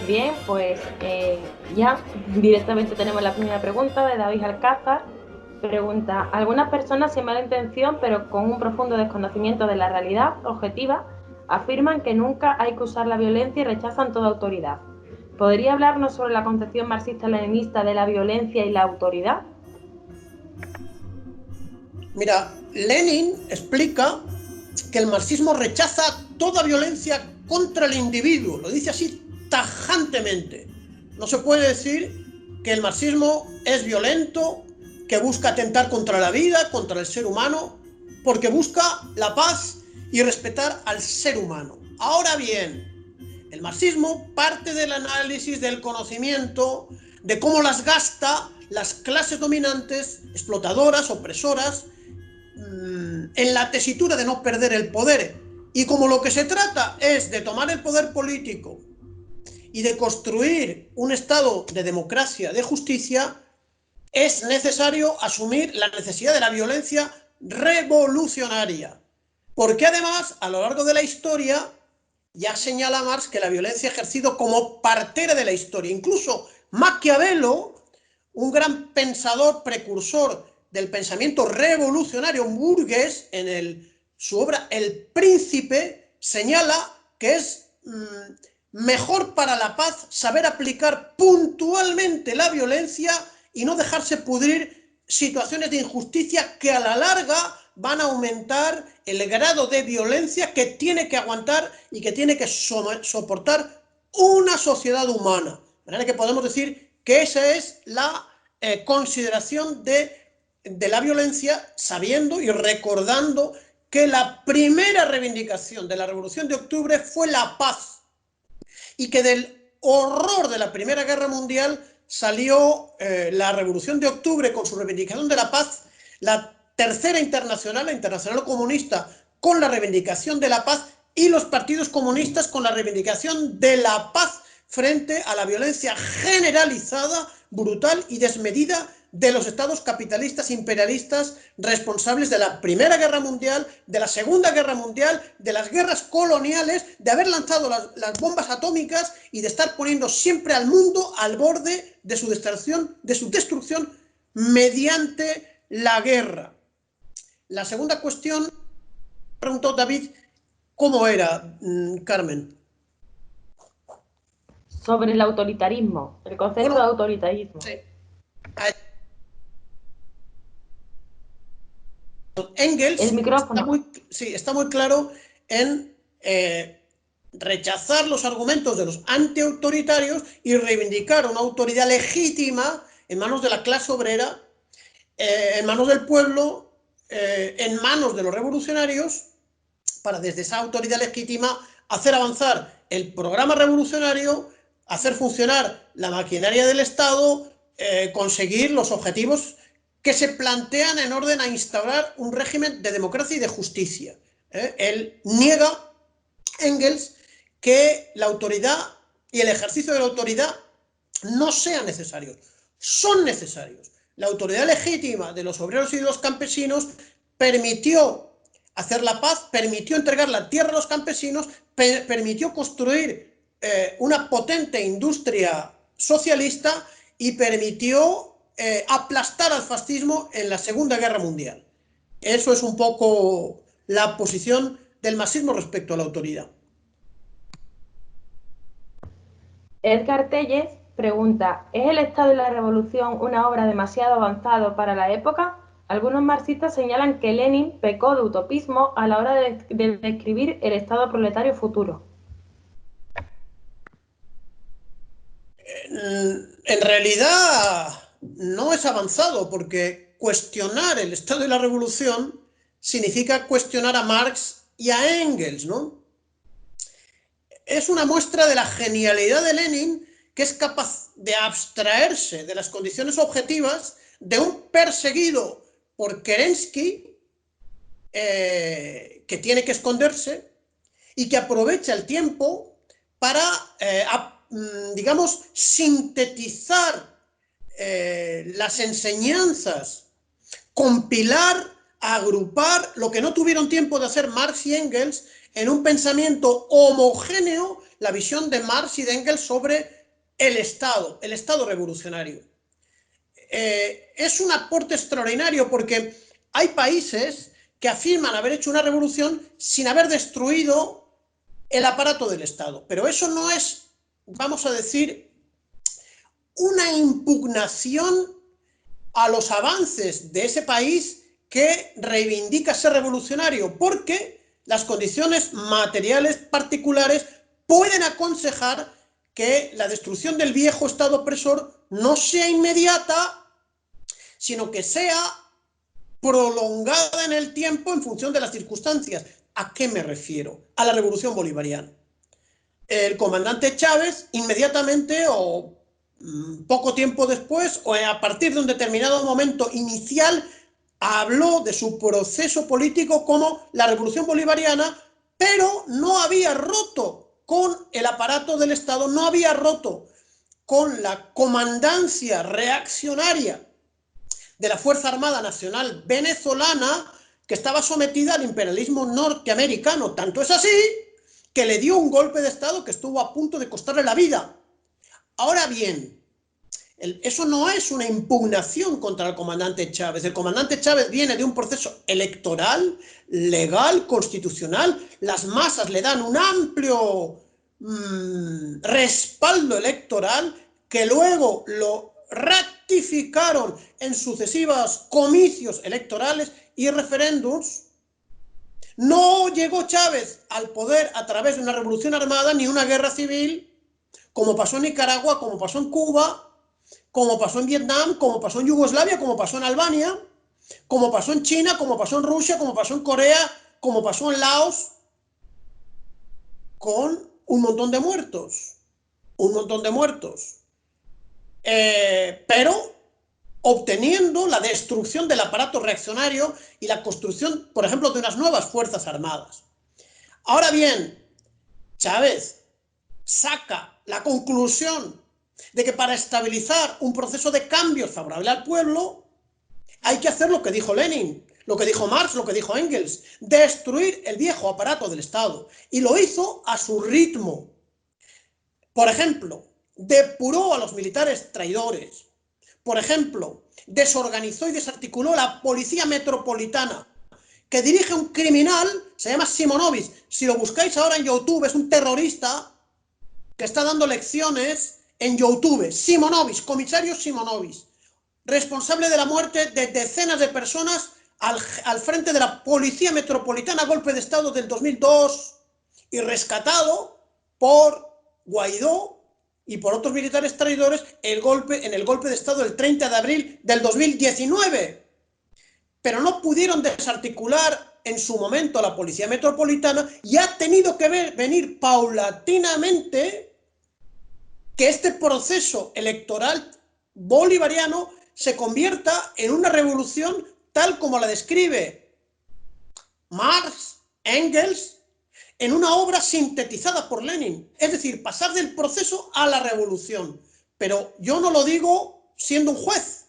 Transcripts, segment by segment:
Bien, pues ya directamente tenemos la primera pregunta de David Alcázar. Pregunta: algunas personas sin mala intención, pero con un profundo desconocimiento de la realidad objetiva, afirman que nunca hay que usar la violencia y rechazan toda autoridad. ¿Podría hablarnos sobre la concepción marxista-leninista de la violencia y la autoridad? Mira, Lenin explica que el marxismo rechaza toda violencia contra el individuo, lo dice así tajantemente. No se puede decir que el marxismo es violento, que busca atentar contra la vida, contra el ser humano, porque busca la paz y respetar al ser humano. Ahora bien, el marxismo parte del análisis del conocimiento, de cómo las gasta las clases dominantes, explotadoras, opresoras, en la tesitura de no perder el poder. Y como lo que se trata es de tomar el poder político y de construir un estado de democracia, de justicia, es necesario asumir la necesidad de la violencia revolucionaria. Porque además, a lo largo de la historia, ya señala Marx que la violencia ha ejercido como partera de la historia. Incluso Maquiavelo, un gran pensador precursor del pensamiento revolucionario burgués, en su obra El Príncipe, señala que es mejor para la paz saber aplicar puntualmente la violencia y no dejarse pudrir situaciones de injusticia que a la larga van a aumentar el grado de violencia que tiene que aguantar y que tiene que soportar una sociedad humana. De manera que podemos decir que esa es la consideración de la violencia, sabiendo y recordando que la primera reivindicación de la Revolución de Octubre fue la paz, y que del horror de la Primera Guerra Mundial salió la Revolución de Octubre con su reivindicación de la paz, la Tercera Internacional, la Internacional Comunista, con la reivindicación de la paz, y los partidos comunistas con la reivindicación de la paz frente a la violencia generalizada, brutal y desmedida de los estados capitalistas imperialistas responsables de la Primera Guerra Mundial, de la Segunda Guerra Mundial, de las guerras coloniales, de haber lanzado las bombas atómicas y de estar poniendo siempre al mundo al borde de su destrucción mediante la guerra. La segunda cuestión, preguntó David, ¿cómo era, Carmen? Sobre el autoritarismo, el concepto Bueno, de autoritarismo. sí. Engels está muy claro en rechazar los argumentos de los antiautoritarios y reivindicar una autoridad legítima en manos de la clase obrera, en manos del pueblo, en manos de los revolucionarios, para desde esa autoridad legítima hacer avanzar el programa revolucionario, hacer funcionar la maquinaria del Estado, conseguir los objetivos que se plantean en orden a instaurar un régimen de democracia y de justicia. Él niega, Engels, que la autoridad y el ejercicio de la autoridad no sean necesarios. Son necesarios. La autoridad legítima de los obreros y de los campesinos permitió hacer la paz, permitió entregar la tierra a los campesinos, permitió construir una potente industria socialista y permitió aplastar al fascismo en la Segunda Guerra Mundial. Eso es un poco la posición del marxismo respecto a la autoridad. Edgar Telles pregunta: ¿es el Estado y la Revolución una obra demasiado avanzada para la época? Algunos marxistas señalan que Lenin pecó de utopismo a la hora de describir el Estado proletario futuro. En realidad no es avanzado, porque cuestionar el Estado y la Revolución significa cuestionar a Marx y a Engels, ¿no? Es una muestra de la genialidad de Lenin, que es capaz de abstraerse de las condiciones objetivas de un perseguido por Kerensky, que tiene que esconderse y que aprovecha el tiempo para, digamos, sintetizar las enseñanzas, compilar, agrupar lo que no tuvieron tiempo de hacer Marx y Engels en un pensamiento homogéneo, la visión de Marx y de Engels sobre el Estado revolucionario. Es un aporte extraordinario porque hay países que afirman haber hecho una revolución sin haber destruido el aparato del Estado. Pero eso no es, vamos a decir, una impugnación a los avances de ese país que reivindica ser revolucionario, porque las condiciones materiales particulares pueden aconsejar que la destrucción del viejo Estado opresor no sea inmediata, sino que sea prolongada en el tiempo en función de las circunstancias. ¿A qué me refiero? A la revolución bolivariana. El comandante Chávez, inmediatamente o poco tiempo después, o a partir de un determinado momento inicial, habló de su proceso político como la revolución bolivariana, pero no había roto con el aparato del Estado, no había roto con la comandancia reaccionaria de la Fuerza Armada Nacional Venezolana, que estaba sometida al imperialismo norteamericano. Tanto es así que le dio un golpe de Estado que estuvo a punto de costarle la vida. Ahora bien, eso no es una impugnación contra el comandante Chávez. El comandante Chávez viene de un proceso electoral, legal, constitucional. Las masas le dan un amplio respaldo electoral que luego lo ratificaron en sucesivos comicios electorales y referéndums. No llegó Chávez al poder a través de una revolución armada ni una guerra civil, como pasó en Nicaragua, como pasó en Cuba, como pasó en Vietnam, como pasó en Yugoslavia, como pasó en Albania, como pasó en China, como pasó en Rusia, como pasó en Corea, como pasó en Laos, con un montón de muertos. Pero obteniendo la destrucción del aparato reaccionario y la construcción, por ejemplo, de unas nuevas fuerzas armadas. Ahora bien, Chávez saca la conclusión de que para estabilizar un proceso de cambios favorable al pueblo hay que hacer lo que dijo Lenin, lo que dijo Marx, lo que dijo Engels, destruir el viejo aparato del Estado. Y lo hizo a su ritmo. Por ejemplo, depuró a los militares traidores. Por ejemplo, desorganizó y desarticuló la policía metropolitana, que dirige un criminal, se llama Simonovic. Si lo buscáis ahora en YouTube, es un terrorista que está dando lecciones en YouTube. Simonovic, comisario Simonovic, responsable de la muerte de decenas de personas al frente de la policía metropolitana, golpe de Estado del 2002, y rescatado por Guaidó y por otros militares traidores en el golpe de Estado del 30 de abril del 2019. Pero no pudieron desarticular en su momento a la policía metropolitana y ha tenido que venir paulatinamente que este proceso electoral bolivariano se convierta en una revolución tal como la describe Marx, Engels, en una obra sintetizada por Lenin. Es decir, pasar del proceso a la revolución. Pero yo no lo digo siendo un juez.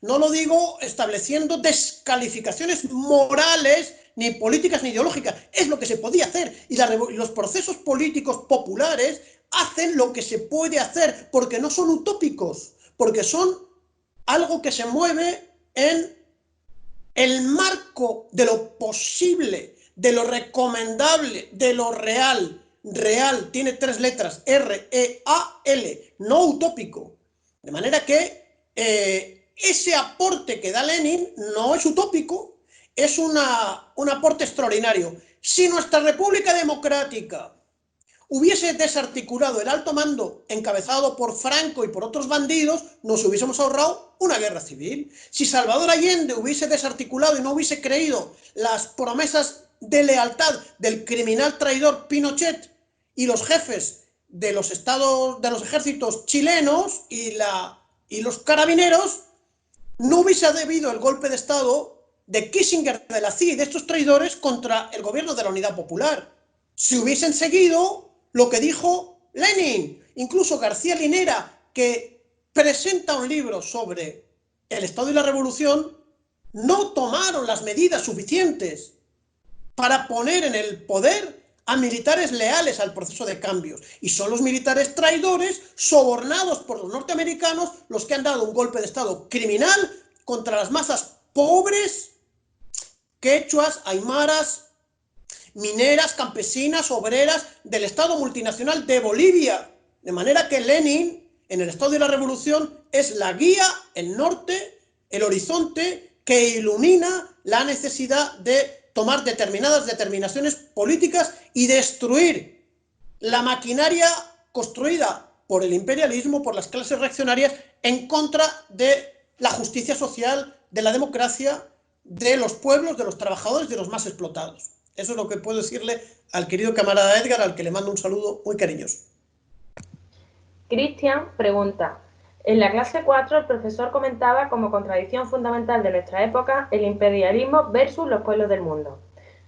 No lo digo estableciendo descalificaciones morales, ni políticas, ni ideológicas. Es lo que se podía hacer. Y los procesos políticos populares hacen lo que se puede hacer, porque no son utópicos, porque son algo que se mueve en el marco de lo posible, de lo recomendable, de lo real. Real tiene 3 letras, R-E-A-L, no utópico. De manera que ese aporte que da Lenin no es utópico, es un aporte extraordinario. Si nuestra República Democrática hubiese desarticulado el alto mando encabezado por Franco y por otros bandidos, nos hubiésemos ahorrado una guerra civil. Si Salvador Allende hubiese desarticulado y no hubiese creído las promesas de lealtad del criminal traidor Pinochet y los jefes de los ejércitos chilenos y los carabineros, no hubiese debido el golpe de Estado de Kissinger, de la CIA y de estos traidores contra el gobierno de la Unidad Popular. Si hubiesen seguido lo que dijo Lenin, incluso García Linera, que presenta un libro sobre el Estado y la Revolución, no tomaron las medidas suficientes para poner en el poder a militares leales al proceso de cambios. Y son los militares traidores, sobornados por los norteamericanos, los que han dado un golpe de Estado criminal contra las masas pobres, quechuas, aymaras, mineras, campesinas, obreras del Estado multinacional de Bolivia. De manera que Lenin, en el Estado de la Revolución, es la guía, el norte, el horizonte que ilumina la necesidad de tomar determinadas determinaciones políticas y destruir la maquinaria construida por el imperialismo, por las clases reaccionarias, en contra de la justicia social, de la democracia, de los pueblos, de los trabajadores, de los más explotados. Eso es lo que puedo decirle al querido camarada Edgar, al que le mando un saludo muy cariñoso. Cristian pregunta: en la clase 4 el profesor comentaba como contradicción fundamental de nuestra época el imperialismo versus los pueblos del mundo.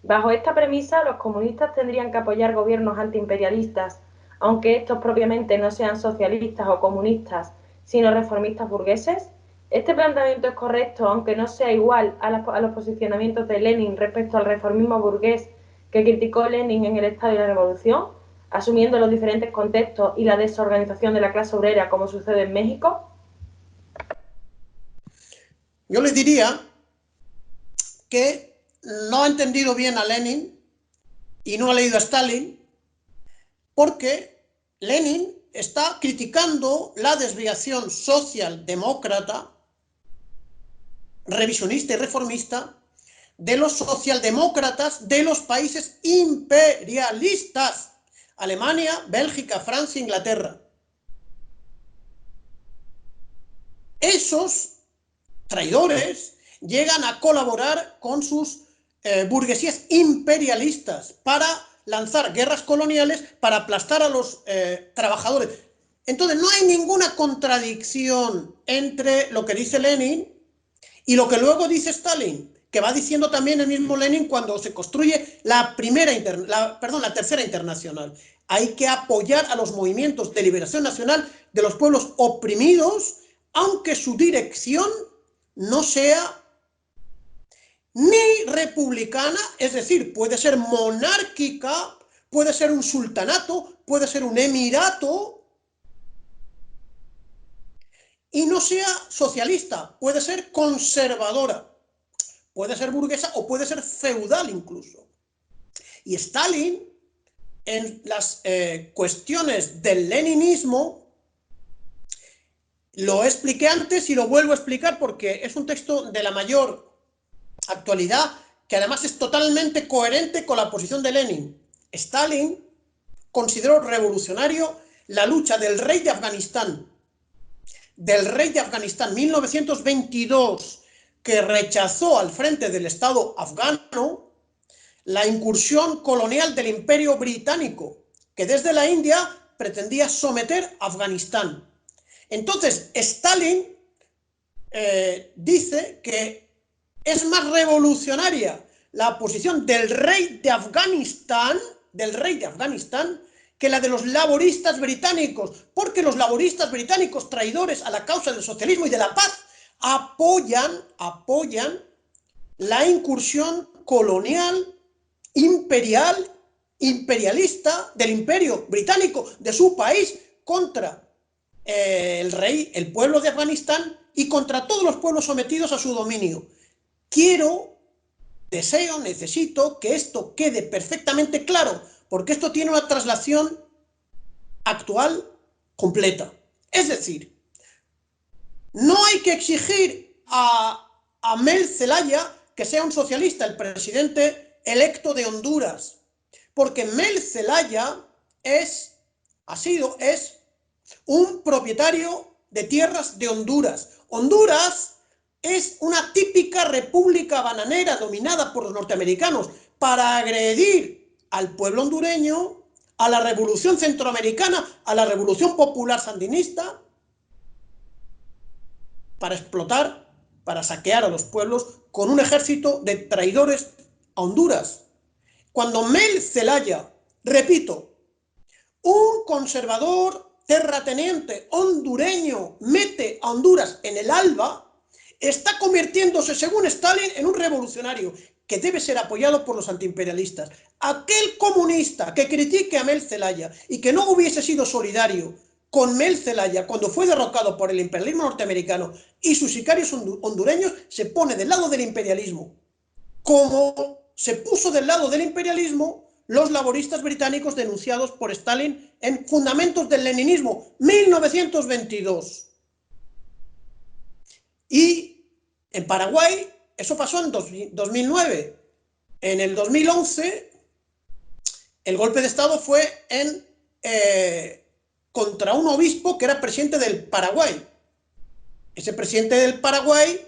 Bajo esta premisa, los comunistas tendrían que apoyar gobiernos antiimperialistas, aunque estos propiamente no sean socialistas o comunistas, sino reformistas burgueses. ¿Este planteamiento es correcto, aunque no sea igual a los posicionamientos de Lenin respecto al reformismo burgués que criticó Lenin en el Estado y la Revolución, asumiendo los diferentes contextos y la desorganización de la clase obrera, como sucede en México? Yo le diría que no ha entendido bien a Lenin y no ha leído a Stalin, porque Lenin está criticando la desviación socialdemócrata, revisionista y reformista de los socialdemócratas de los países imperialistas: Alemania, Bélgica, Francia, Inglaterra. Esos traidores llegan a colaborar con sus burguesías imperialistas para lanzar guerras coloniales, para aplastar a los trabajadores. Entonces no hay ninguna contradicción entre lo que dice Lenin y lo que luego dice Stalin, que va diciendo también el mismo Lenin cuando se construye la tercera internacional. Hay que apoyar a los movimientos de liberación nacional de los pueblos oprimidos, aunque su dirección no sea ni republicana, es decir, puede ser monárquica, puede ser un sultanato, puede ser un emirato, y no sea socialista, puede ser conservadora, puede ser burguesa o puede ser feudal incluso. Y Stalin, en las cuestiones del leninismo, lo expliqué antes y lo vuelvo a explicar porque es un texto de la mayor actualidad, que además es totalmente coherente con la posición de Lenin. Stalin consideró revolucionario la lucha del rey de Afganistán, 1922, que rechazó al frente del Estado afgano la incursión colonial del Imperio Británico, que desde la India pretendía someter a Afganistán. Entonces, Stalin dice que es más revolucionaria la posición del rey de Afganistán, que la de los laboristas británicos, porque los laboristas británicos, traidores a la causa del socialismo y de la paz, apoyan la incursión colonial, imperialista del Imperio Británico, de su país, contra el pueblo de Afganistán y contra todos los pueblos sometidos a su dominio. Necesito que esto quede perfectamente claro, porque esto tiene una traslación actual completa. Es decir, no hay que exigir a Mel Zelaya que sea un socialista, el presidente electo de Honduras, porque Mel Zelaya es un propietario de tierras de Honduras. Honduras es una típica república bananera dominada por los norteamericanos para agredir al pueblo hondureño, a la revolución centroamericana, a la revolución popular sandinista, para explotar, para saquear a los pueblos con un ejército de traidores a Honduras. Cuando Mel Zelaya, repito, un conservador terrateniente hondureño, mete a Honduras en el alba, está convirtiéndose, según Stalin, en un revolucionario. que debe ser apoyado por los antiimperialistas. Aquel comunista que critique a Mel Zelaya y que no hubiese sido solidario con Mel Zelaya cuando fue derrocado por el imperialismo norteamericano y sus sicarios hondureños, se pone del lado del imperialismo, como se puso del lado del imperialismo los laboristas británicos denunciados por Stalin en Fundamentos del Leninismo, 1922. Y en Paraguay, eso pasó en 2009. En el 2011, el golpe de Estado fue contra un obispo que era presidente del Paraguay. Ese presidente del Paraguay,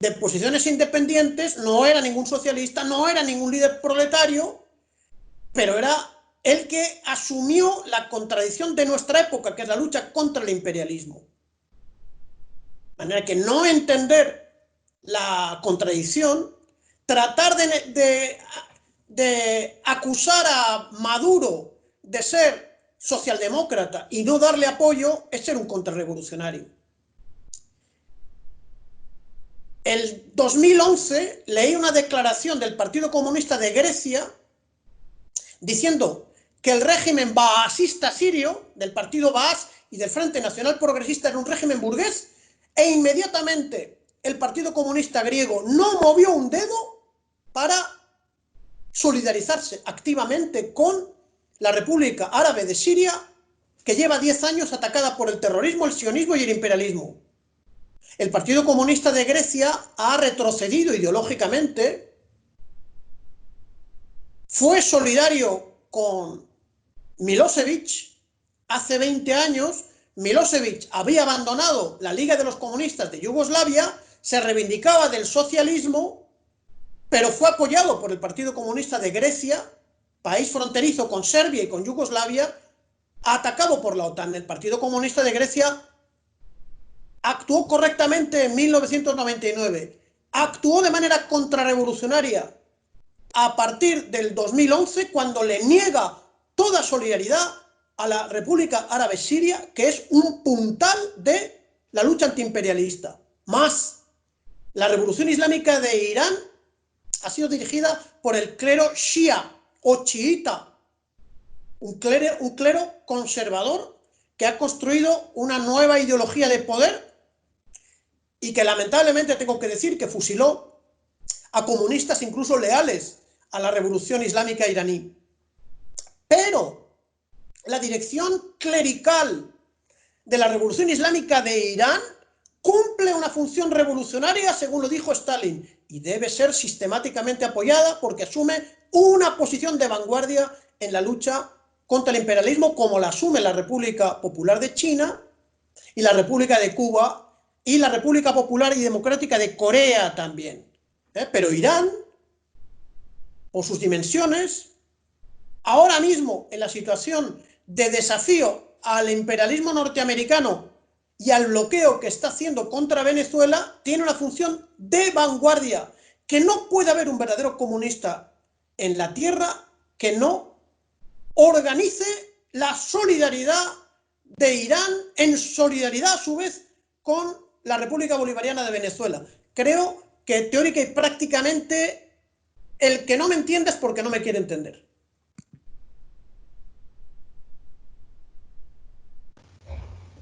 de posiciones independientes, no era ningún socialista, no era ningún líder proletario, pero era el que asumió la contradicción de nuestra época, que es la lucha contra el imperialismo. De manera que no entender la contradicción, tratar de acusar a Maduro de ser socialdemócrata y no darle apoyo es ser un contrarrevolucionario. El 2011 leí una declaración del Partido Comunista de Grecia diciendo que el régimen baasista sirio, del partido Baas y del Frente Nacional Progresista, era un régimen burgués, e inmediatamente el Partido Comunista griego no movió un dedo para solidarizarse activamente con la República Árabe de Siria, que lleva 10 años atacada por el terrorismo, el sionismo y el imperialismo. El Partido Comunista de Grecia ha retrocedido ideológicamente, fue solidario con Milosevic. Hace 20 años Milosevic había abandonado la Liga de los Comunistas de Yugoslavia, se reivindicaba del socialismo, pero fue apoyado por el Partido Comunista de Grecia, país fronterizo con Serbia y con Yugoslavia, atacado por la OTAN. El Partido Comunista de Grecia actuó correctamente en 1999, actuó de manera contrarrevolucionaria a partir del 2011, cuando le niega toda solidaridad a la República Árabe Siria, que es un puntal de la lucha antiimperialista. Más, la revolución islámica de Irán ha sido dirigida por el clero shia o chiita, un clero conservador que ha construido una nueva ideología de poder y que lamentablemente tengo que decir que fusiló a comunistas incluso leales a la revolución islámica iraní. Pero la dirección clerical de la revolución islámica de Irán cumple una función revolucionaria, según lo dijo Stalin, y debe ser sistemáticamente apoyada porque asume una posición de vanguardia en la lucha contra el imperialismo, como la asume la República Popular de China y la República de Cuba y la República Popular y Democrática de Corea también. Pero Irán, por sus dimensiones, ahora mismo en la situación de desafío al imperialismo norteamericano y al bloqueo que está haciendo contra Venezuela, tiene una función de vanguardia, que no puede haber un verdadero comunista en la tierra que no organice la solidaridad de Irán en solidaridad a su vez con la República Bolivariana de Venezuela. Creo que teórica y prácticamente el que no me entiende es porque no me quiere entender.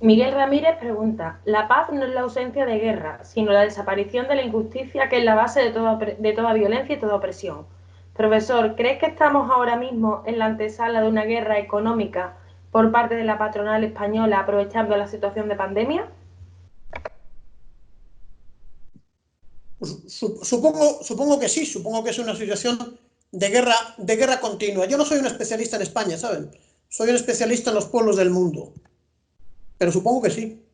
Miguel Ramírez pregunta: la paz no es la ausencia de guerra, sino la desaparición de la injusticia, que es la base de toda violencia y toda opresión. Profesor, ¿crees que estamos ahora mismo en la antesala de una guerra económica por parte de la patronal española, aprovechando la situación de pandemia? Supongo que sí, supongo que es una situación de guerra continua. Yo no soy un especialista en España, ¿saben? Soy un especialista en los pueblos del mundo. Pero supongo que sí.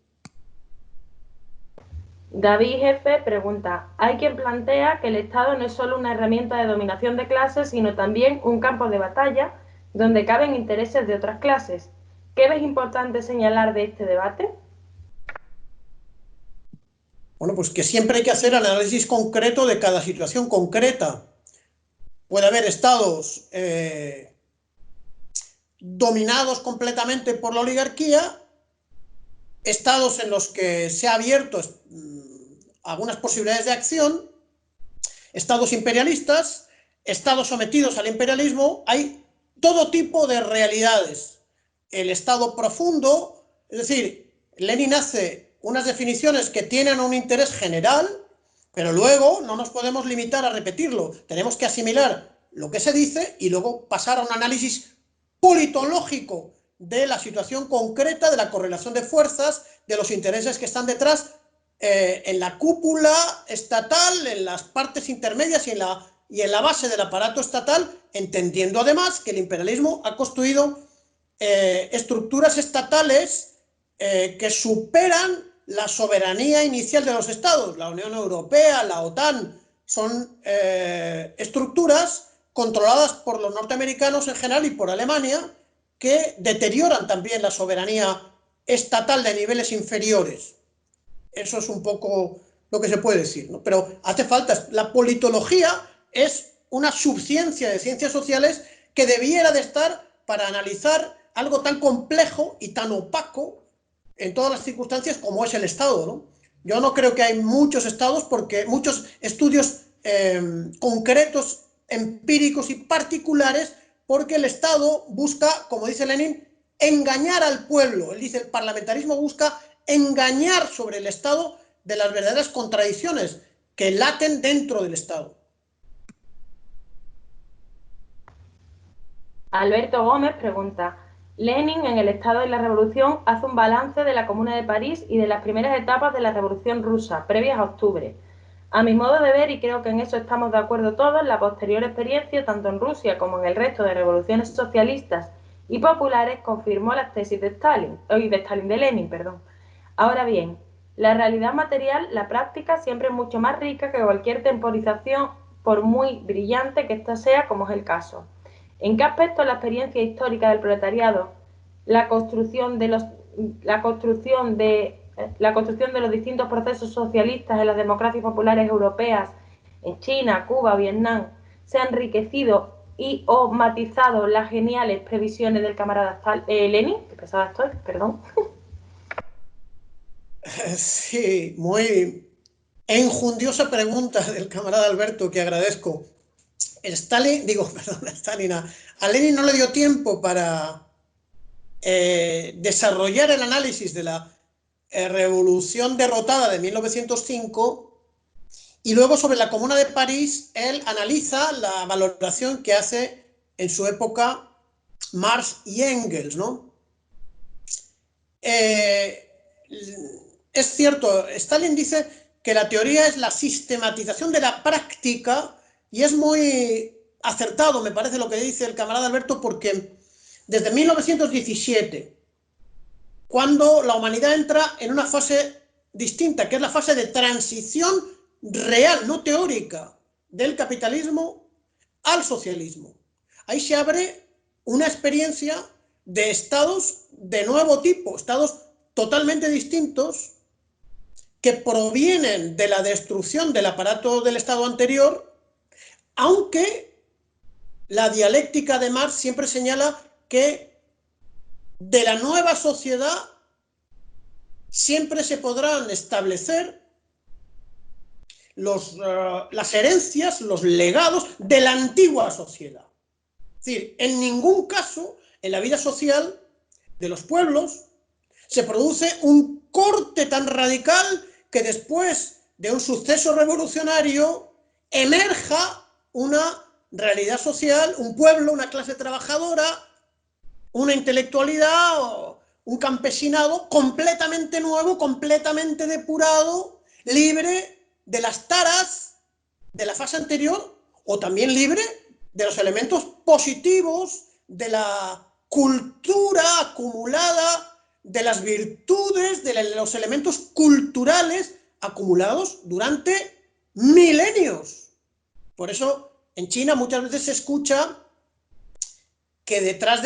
David Jefe pregunta: hay quien plantea que el Estado no es solo una herramienta de dominación de clases, sino también un campo de batalla donde caben intereses de otras clases. ¿Qué ves importante señalar de este debate? Bueno, pues que siempre hay que hacer análisis concreto de cada situación concreta. Puede haber estados dominados completamente por la oligarquía, estados en los que se ha abierto algunas posibilidades de acción, estados imperialistas, estados sometidos al imperialismo, hay todo tipo de realidades. El estado profundo, es decir, Lenin hace unas definiciones que tienen un interés general, pero luego no nos podemos limitar a repetirlo, tenemos que asimilar lo que se dice y luego pasar a un análisis politológico de la situación concreta, de la correlación de fuerzas, de los intereses que están detrás, en la cúpula estatal, en las partes intermedias y en la base del aparato estatal, entendiendo además que el imperialismo ha construido estructuras estatales que superan la soberanía inicial de los estados. La Unión Europea, la OTAN, son estructuras controladas por los norteamericanos en general y por Alemania, que deterioran también la soberanía estatal de niveles inferiores. Eso es un poco lo que se puede decir, ¿no? Pero hace falta, la politología es una subciencia de ciencias sociales que debiera de estar para analizar algo tan complejo y tan opaco en todas las circunstancias como es el Estado, ¿no? Yo no creo que hay muchos estados, porque muchos estudios concretos, empíricos y particulares, porque el Estado busca, como dice Lenin, engañar al pueblo. Él dice, el parlamentarismo busca engañar sobre el Estado de las verdaderas contradicciones que laten dentro del Estado. Alberto Gómez pregunta: Lenin en el Estado y la Revolución hace un balance de la Comuna de París y de las primeras etapas de la Revolución Rusa, previas a octubre. A mi modo de ver, y creo que en eso estamos de acuerdo todos, la posterior experiencia, tanto en Rusia como en el resto de revoluciones socialistas y populares, confirmó las tesis de Lenin. Ahora bien, la realidad material, la práctica, siempre es mucho más rica que cualquier temporización, por muy brillante que ésta sea, como es el caso. ¿En qué aspecto la experiencia histórica del proletariado, la construcción de los distintos procesos socialistas en las democracias populares europeas, en China, Cuba, Vietnam, se ha enriquecido y o matizado las geniales previsiones del camarada Lenin? Qué pesada estoy, perdón. Sí, muy enjundiosa pregunta del camarada Alberto, que agradezco. A Lenin no le dio tiempo para desarrollar el análisis de la revolución derrotada de 1905, y luego sobre la Comuna de París él analiza la valoración que hace en su época Marx y Engels, ¿no? Es cierto, Stalin dice que la teoría es la sistematización de la práctica, y es muy acertado, me parece, lo que dice el camarada Alberto, porque desde 1917, cuando la humanidad entra en una fase distinta, que es la fase de transición real, no teórica, del capitalismo al socialismo, ahí se abre una experiencia de estados de nuevo tipo, estados totalmente distintos, que provienen de la destrucción del aparato del Estado anterior, aunque la dialéctica de Marx siempre señala que de la nueva sociedad siempre se podrán establecer las herencias, los legados de la antigua sociedad. Es decir, en ningún caso en la vida social de los pueblos se produce un corte tan radical que después de un suceso revolucionario emerja una realidad social, un pueblo, una clase trabajadora, una intelectualidad, un campesinado completamente nuevo, completamente depurado, libre de las taras de la fase anterior, o también libre de los elementos positivos de la cultura acumulada, de las virtudes, de los elementos culturales acumulados durante milenios. Por eso en China muchas veces se escucha que detrás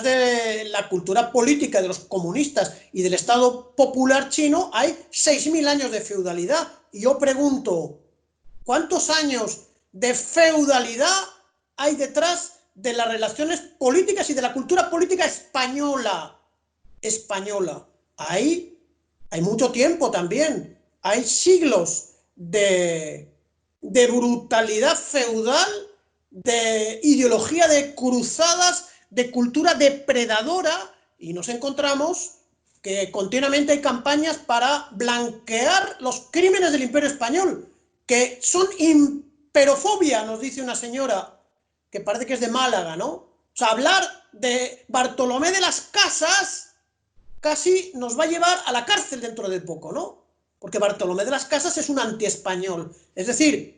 de la cultura política de los comunistas y del Estado popular chino hay 6.000 años de feudalidad. Y yo pregunto, ¿cuántos años de feudalidad hay detrás de las relaciones políticas y de la cultura política española? Ahí hay mucho tiempo también, hay siglos de de brutalidad feudal, de ideología de cruzadas, de cultura depredadora, y nos encontramos que continuamente hay campañas para blanquear los crímenes del Imperio Español, que son imperofobia, nos dice una señora, que parece que es de Málaga, ¿no? O sea, hablar de Bartolomé de las Casas casi nos va a llevar a la cárcel dentro de poco, ¿no? Porque Bartolomé de las Casas es un antiespañol. Es decir,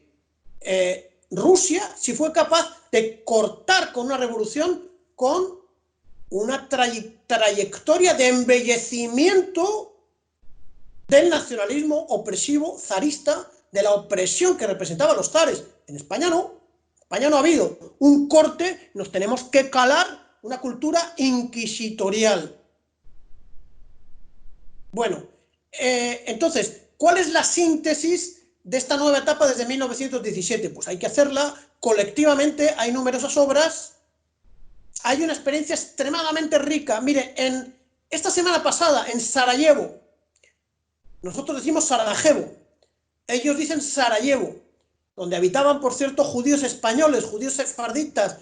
Rusia sí fue capaz de cortar con una revolución, con una trayectoria de embellecimiento del nacionalismo opresivo zarista, de la opresión que representaban los zares. En España no. En España no ha habido un corte, nos tenemos que calar una cultura inquisitorial. Bueno, entonces, ¿cuál es la síntesis de esta nueva etapa desde 1917? Pues hay que hacerla colectivamente, hay numerosas obras, hay una experiencia extremadamente rica. Mire, esta semana pasada, en Sarajevo, nosotros decimos Sarajevo, ellos dicen Sarajevo, donde habitaban, por cierto, judíos españoles, judíos sefarditas,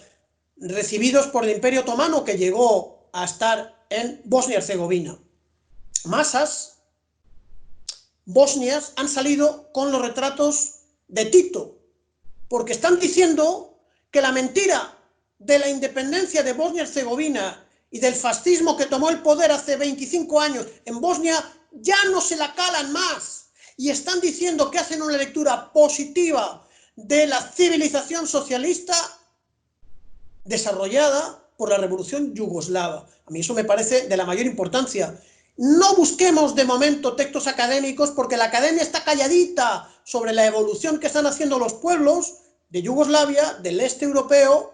recibidos por el Imperio Otomano, que llegó a estar en Bosnia y Herzegovina. Masas bosnias han salido con los retratos de Tito, porque están diciendo que la mentira de la independencia de Bosnia y Herzegovina y del fascismo que tomó el poder hace 25 años en Bosnia ya no se la calan más, y están diciendo que hacen una lectura positiva de la civilización socialista desarrollada por la revolución yugoslava. A mí eso me parece de la mayor importancia. No busquemos de momento textos académicos, porque la academia está calladita sobre la evolución que están haciendo los pueblos de Yugoslavia, del este europeo,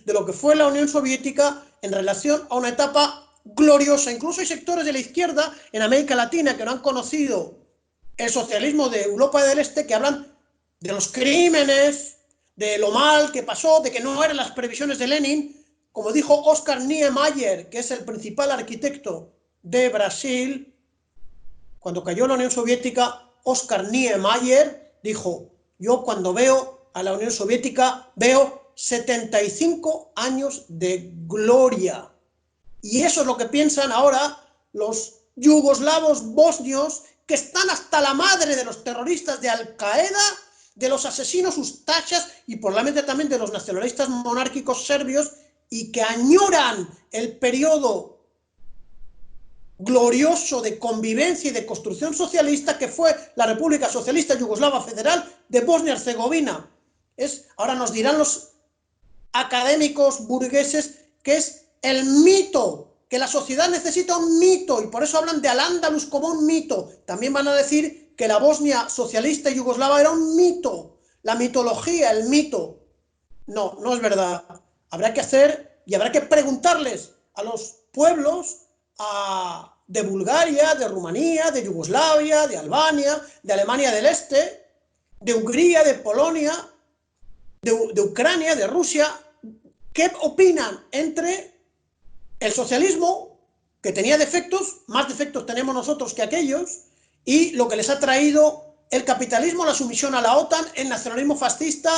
de lo que fue la Unión Soviética en relación a una etapa gloriosa. Incluso hay sectores de la izquierda en América Latina que no han conocido el socialismo de Europa del Este, que hablan de los crímenes, de lo mal que pasó, de que no eran las previsiones de Lenin. Como dijo Oscar Niemeyer, que es el principal arquitecto de Brasil, cuando cayó la Unión Soviética, Oscar Niemeyer dijo: yo cuando veo a la Unión Soviética veo 75 años de gloria. Y eso es lo que piensan ahora los yugoslavos bosnios, que están hasta la madre de los terroristas de Al-Qaeda, de los asesinos ustashas y probablemente también de los nacionalistas monárquicos serbios, y que añoran el periodo glorioso de convivencia y de construcción socialista que fue la República Socialista Yugoslava Federal de Bosnia y Herzegovina. Ahora nos dirán los académicos burgueses que es el mito, que la sociedad necesita un mito, y por eso hablan de Al-Ándalus como un mito. También van a decir que la Bosnia socialista y yugoslava era un mito, la mitología, el mito. No, no es verdad. Habrá que hacer y habrá que preguntarles a los pueblos de Bulgaria, de Rumanía, de Yugoslavia, de Albania, de Alemania del Este, de Hungría, de Polonia, de Ucrania, de Rusia, qué opinan entre el socialismo, que tenía defectos, más defectos tenemos nosotros que aquellos, y lo que les ha traído el capitalismo, la sumisión a la OTAN, el nacionalismo fascista,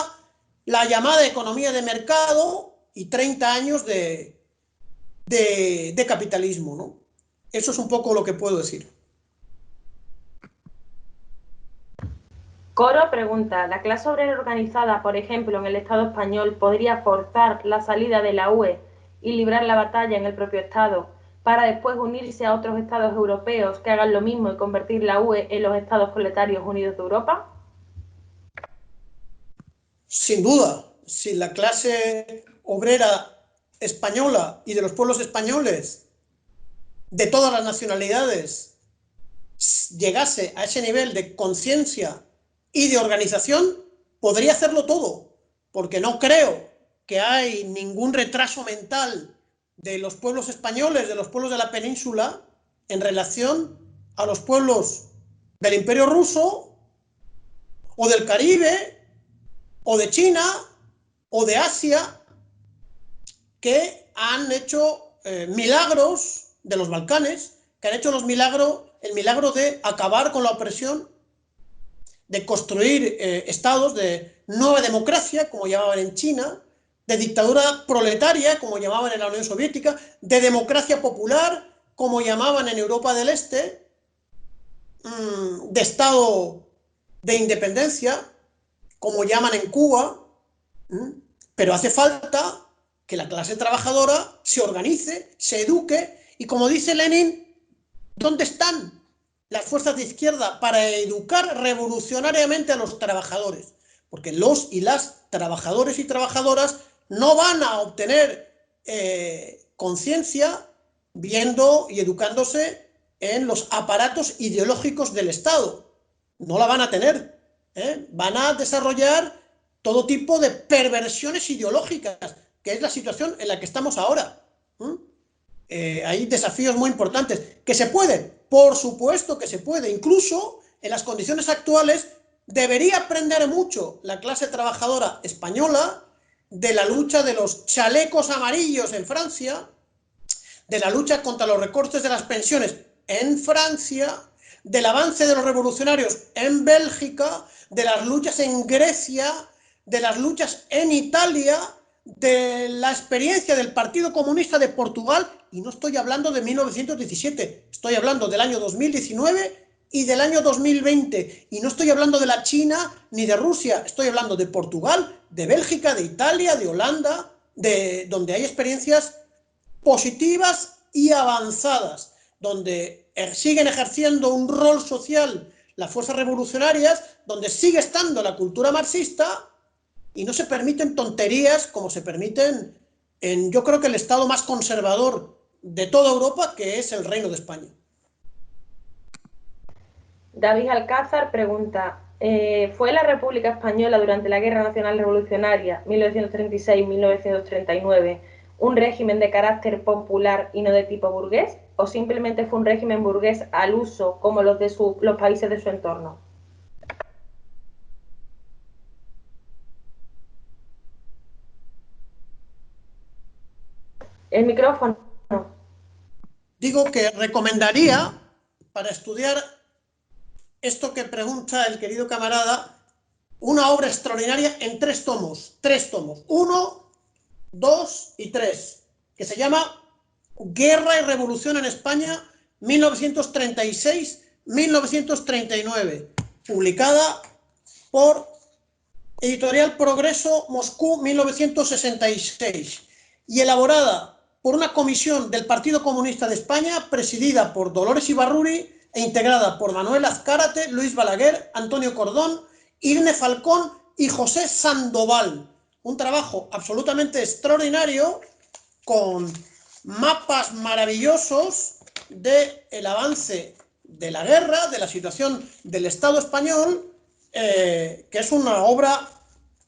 la llamada economía de mercado y 30 años de capitalismo, ¿no? Eso es un poco lo que puedo decir. Coro pregunta: ¿la clase obrera organizada, por ejemplo, en el Estado español, podría forzar la salida de la UE y librar la batalla en el propio Estado para después unirse a otros estados europeos que hagan lo mismo y convertir la UE en los Estados Proletarios Unidos de Europa? Sin duda, si la clase obrera española y de los pueblos españoles, de todas las nacionalidades, llegase a ese nivel de conciencia y de organización, podría hacerlo todo, porque no creo que hay ningún retraso mental de los pueblos españoles, de los pueblos de la península, en relación a los pueblos del Imperio Ruso, o del Caribe, o de China, o de Asia, que han hecho milagros, de los Balcanes, que han hecho el milagro de acabar con la opresión de construir estados de nueva democracia, como llamaban en China, de dictadura proletaria, como llamaban en la Unión Soviética, de democracia popular, como llamaban en Europa del Este, de estado de independencia, como llaman en Cuba, pero hace falta que la clase trabajadora se organice, se eduque, y como dice Lenin, ¿dónde están las fuerzas de izquierda para educar revolucionariamente a los trabajadores? Porque los y las trabajadores y trabajadoras no van a obtener conciencia viendo y educándose en los aparatos ideológicos del Estado. No la van a tener. Van a desarrollar todo tipo de perversiones ideológicas, que es la situación en la que estamos ahora. Hay desafíos muy importantes. ¿Que se puede? Por supuesto que se puede. Incluso en las condiciones actuales debería aprender mucho la clase trabajadora española de la lucha de los chalecos amarillos en Francia, de la lucha contra los recortes de las pensiones en Francia, del avance de los revolucionarios en Bélgica, de las luchas en Grecia, de las luchas en Italia, de la experiencia del Partido Comunista de Portugal, y no estoy hablando de 1917, estoy hablando del año 2019 y del año 2020, y no estoy hablando de la China ni de Rusia, estoy hablando de Portugal, de Bélgica, de Italia, de Holanda, donde hay experiencias positivas y avanzadas, donde siguen ejerciendo un rol social las fuerzas revolucionarias, donde sigue estando la cultura marxista, y no se permiten tonterías como se permiten en, yo creo que el estado más conservador de toda Europa, que es el Reino de España. David Alcázar pregunta, ¿fue la República Española durante la Guerra Nacional Revolucionaria 1936-1939 un régimen de carácter popular y no de tipo burgués? ¿O simplemente fue un régimen burgués al uso como los de los países de su entorno? El micrófono. Digo que recomendaría, para estudiar esto que pregunta el querido camarada, una obra extraordinaria en 3 tomos, 1, 2 y 3, que se llama Guerra y Revolución en España 1936-1939, publicada por Editorial Progreso, Moscú, 1966, y elaborada por una comisión del Partido Comunista de España, presidida por Dolores Ibarruri e integrada por Manuel Azcárate, Luis Balaguer, Antonio Cordón, Irene Falcón y José Sandoval. Un trabajo absolutamente extraordinario, con mapas maravillosos del avance de la guerra, de la situación del Estado español, que es una obra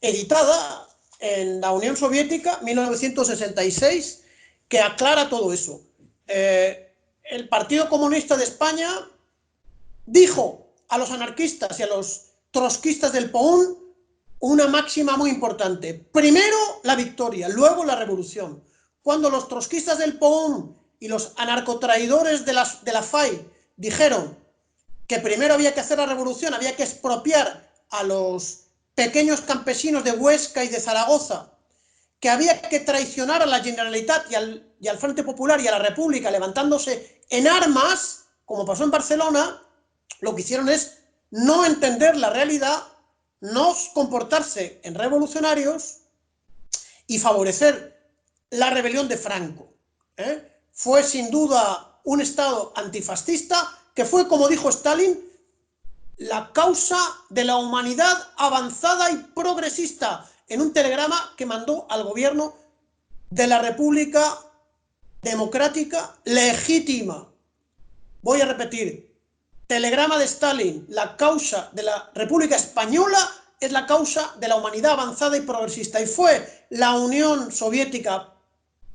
editada en la Unión Soviética, 1966, que aclara todo eso. El Partido Comunista de España dijo a los anarquistas y a los trotskistas del POUN una máxima muy importante: primero la victoria, luego la revolución. Cuando los trotskistas del POUN y los anarcotraidores de la FAI dijeron que primero había que hacer la revolución, había que expropiar a los pequeños campesinos de Huesca y de Zaragoza, que había que traicionar a la Generalitat y al Frente Popular y a la República levantándose en armas, como pasó en Barcelona, lo que hicieron es no entender la realidad, no comportarse en revolucionarios y favorecer la rebelión de Franco. Fue sin duda un Estado antifascista que fue, como dijo Stalin, la causa de la humanidad avanzada y progresista, en un telegrama que mandó al gobierno de la República Democrática Legítima. Voy a repetir, telegrama de Stalin: la causa de la República Española es la causa de la humanidad avanzada y progresista. Y fue la Unión Soviética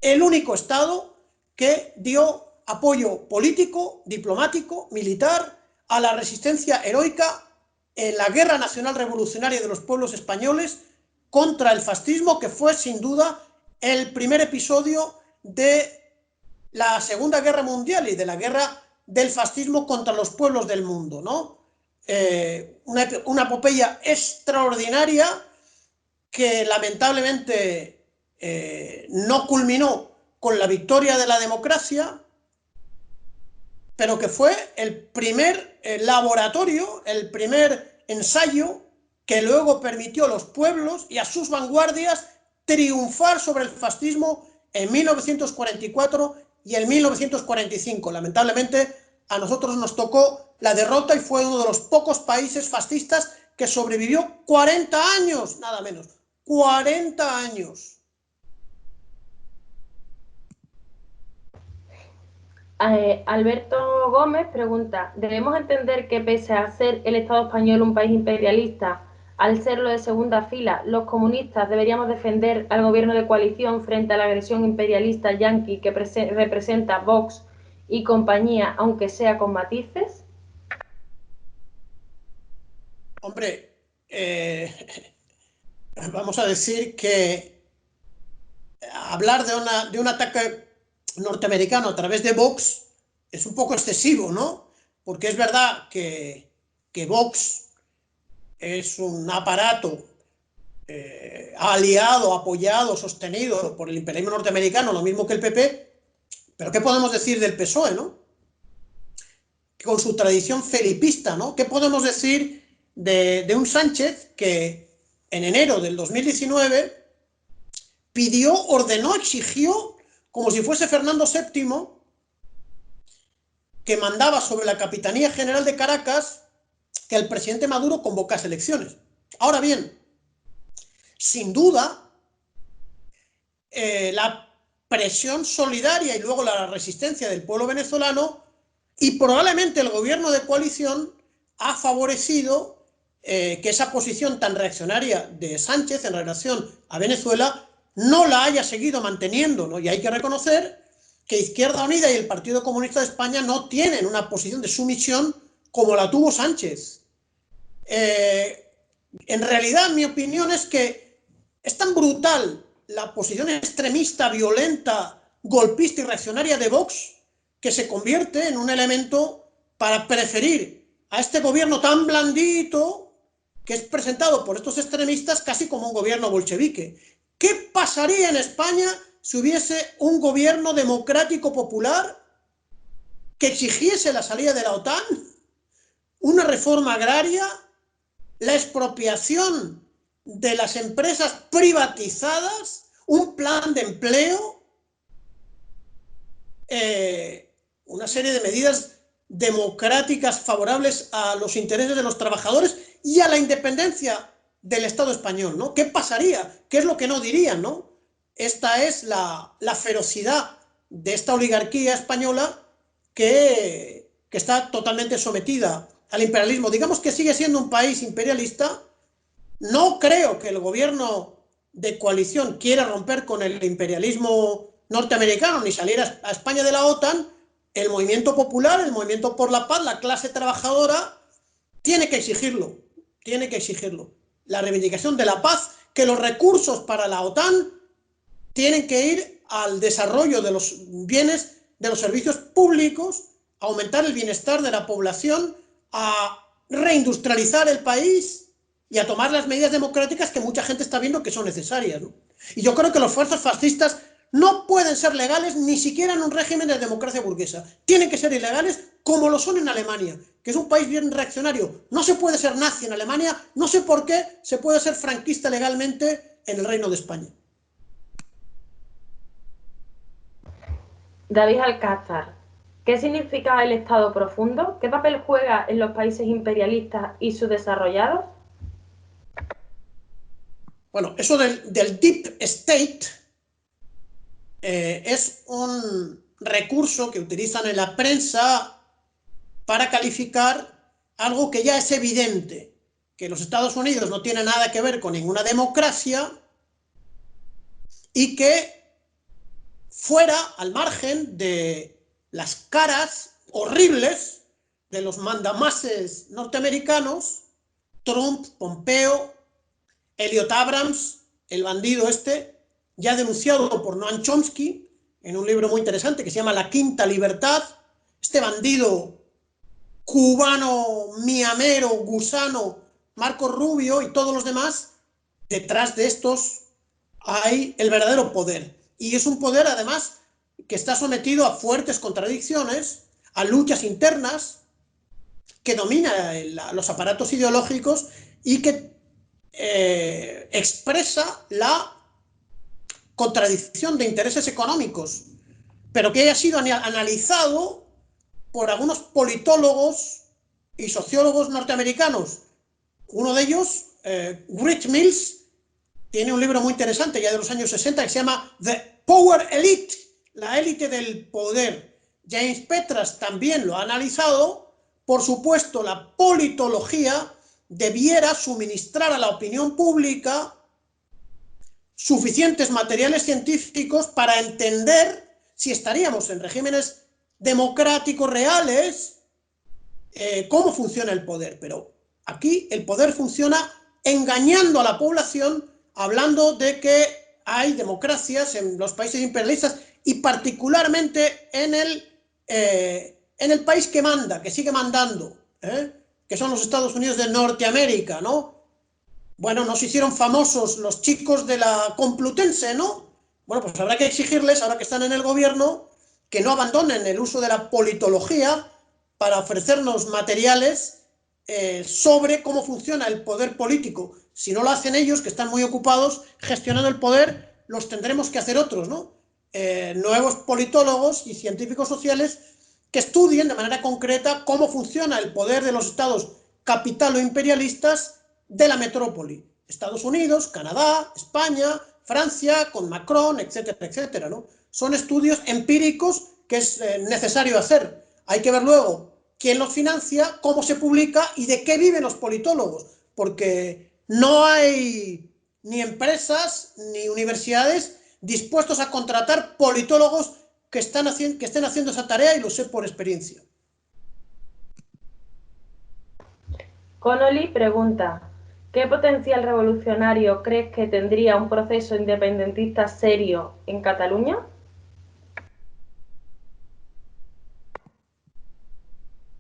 el único Estado que dio apoyo político, diplomático, militar a la resistencia heroica en la Guerra Nacional Revolucionaria de los pueblos españoles contra el fascismo, que fue sin duda el primer episodio de la Segunda Guerra Mundial y de la guerra del fascismo contra los pueblos del mundo, ¿no? una epopeya extraordinaria que lamentablemente no culminó con la victoria de la democracia, pero que fue el primer laboratorio, el primer ensayo que luego permitió a los pueblos y a sus vanguardias triunfar sobre el fascismo en 1944 y en 1945. Lamentablemente a nosotros nos tocó la derrota y fue uno de los pocos países fascistas que sobrevivió 40 años, nada menos, 40 años. Alberto Gómez pregunta, ¿debemos entender que pese a ser el Estado español un país imperialista, al serlo de segunda fila, los comunistas deberíamos defender al gobierno de coalición frente a la agresión imperialista yanqui que representa Vox y compañía, aunque sea con matices? Hombre, vamos a decir que hablar de un ataque norteamericano a través de Vox es un poco excesivo, ¿no? Porque es verdad que Vox es un aparato aliado, apoyado, sostenido por el imperialismo norteamericano, lo mismo que el PP, pero ¿qué podemos decir del PSOE, no? Con su tradición felipista, ¿no? ¿Qué podemos decir de un Sánchez que en enero del 2019 pidió, ordenó, exigió, como si fuese Fernando VII, que mandaba sobre la Capitanía General de Caracas, que el presidente Maduro convocase elecciones? Ahora bien, sin duda, la presión solidaria y luego la resistencia del pueblo venezolano y probablemente el gobierno de coalición ha favorecido que esa posición tan reaccionaria de Sánchez en relación a Venezuela no la haya seguido manteniendo, ¿no? Y hay que reconocer que Izquierda Unida y el Partido Comunista de España no tienen una posición de sumisión como la tuvo Sánchez. En realidad, mi opinión es que es tan brutal la posición extremista, violenta, golpista y reaccionaria de Vox que se convierte en un elemento para preferir a este gobierno tan blandito que es presentado por estos extremistas casi como un gobierno bolchevique. ¿Qué pasaría en España si hubiese un gobierno democrático popular que exigiese la salida de la OTAN, una reforma agraria, la expropiación de las empresas privatizadas, un plan de empleo, una serie de medidas democráticas favorables a los intereses de los trabajadores y a la independencia del Estado español, ¿no? ¿Qué pasaría? ¿Qué es lo que no dirían, no? Esta es la ferocidad de esta oligarquía española que está totalmente sometida al imperialismo. Digamos que sigue siendo un país imperialista. No creo que el gobierno de coalición quiera romper con el imperialismo norteamericano ni salir a España de la OTAN. El movimiento popular, el movimiento por la paz, la clase trabajadora, tiene que exigirlo, tiene que exigirlo. La reivindicación de la paz, que los recursos para la OTAN tienen que ir al desarrollo de los bienes, de los servicios públicos, a aumentar el bienestar de la población, a reindustrializar el país y a tomar las medidas democráticas que mucha gente está viendo que son necesarias, ¿no? Y yo creo que los fuerzas fascistas no pueden ser legales ni siquiera en un régimen de democracia burguesa. Tienen que ser ilegales como lo son en Alemania, que es un país bien reaccionario. No se puede ser nazi en Alemania, no sé por qué se puede ser franquista legalmente en el Reino de España. David Alcázar, ¿qué significa el Estado profundo? ¿Qué papel juega en los países imperialistas y subdesarrollados? Bueno, eso del Deep State es un recurso que utilizan en la prensa para calificar algo que ya es evidente, que los Estados Unidos no tienen nada que ver con ninguna democracia y que fuera, al margen de las caras horribles de los mandamases norteamericanos, Trump, Pompeo, Elliot Abrams, el bandido este, ya denunciado por Noam Chomsky en un libro muy interesante que se llama La Quinta Libertad, este bandido cubano, miamero, gusano, Marcos Rubio y todos los demás, detrás de estos hay el verdadero poder. Y es un poder, además, que está sometido a fuertes contradicciones, a luchas internas, que domina los aparatos ideológicos y que expresa la contradicción de intereses económicos, pero que haya sido analizado por algunos politólogos y sociólogos norteamericanos. Uno de ellos, Rich Mills, tiene un libro muy interesante ya de los años 60 que se llama The Power Elite, la élite del poder. James Petras también lo ha analizado. Por supuesto, la politología debiera suministrar a la opinión pública suficientes materiales científicos para entender si estaríamos en regímenes democráticos reales, cómo funciona el poder. Pero aquí el poder funciona engañando a la población, hablando de que hay democracias en los países imperialistas y particularmente en el país que manda, que sigue mandando, que son los Estados Unidos de Norteamérica, ¿no? Bueno, nos hicieron famosos los chicos de la Complutense, ¿no? Bueno, pues habrá que exigirles, ahora que están en el gobierno, que no abandonen el uso de la politología para ofrecernos materiales sobre cómo funciona el poder político. Si no lo hacen ellos, que están muy ocupados gestionando el poder, los tendremos que hacer otros, ¿no? Nuevos politólogos y científicos sociales que estudien de manera concreta cómo funciona el poder de los estados capital o imperialistas de la metrópoli. Estados Unidos, Canadá, España, Francia, con Macron, etcétera, etcétera, ¿no? Son estudios empíricos que es necesario hacer. Hay que ver luego quién los financia, cómo se publica y de qué viven los politólogos, porque no hay ni empresas ni universidades dispuestos a contratar politólogos que estén haciendo esa tarea, y lo sé por experiencia. Connolly pregunta: ¿qué potencial revolucionario crees que tendría un proceso independentista serio en Cataluña?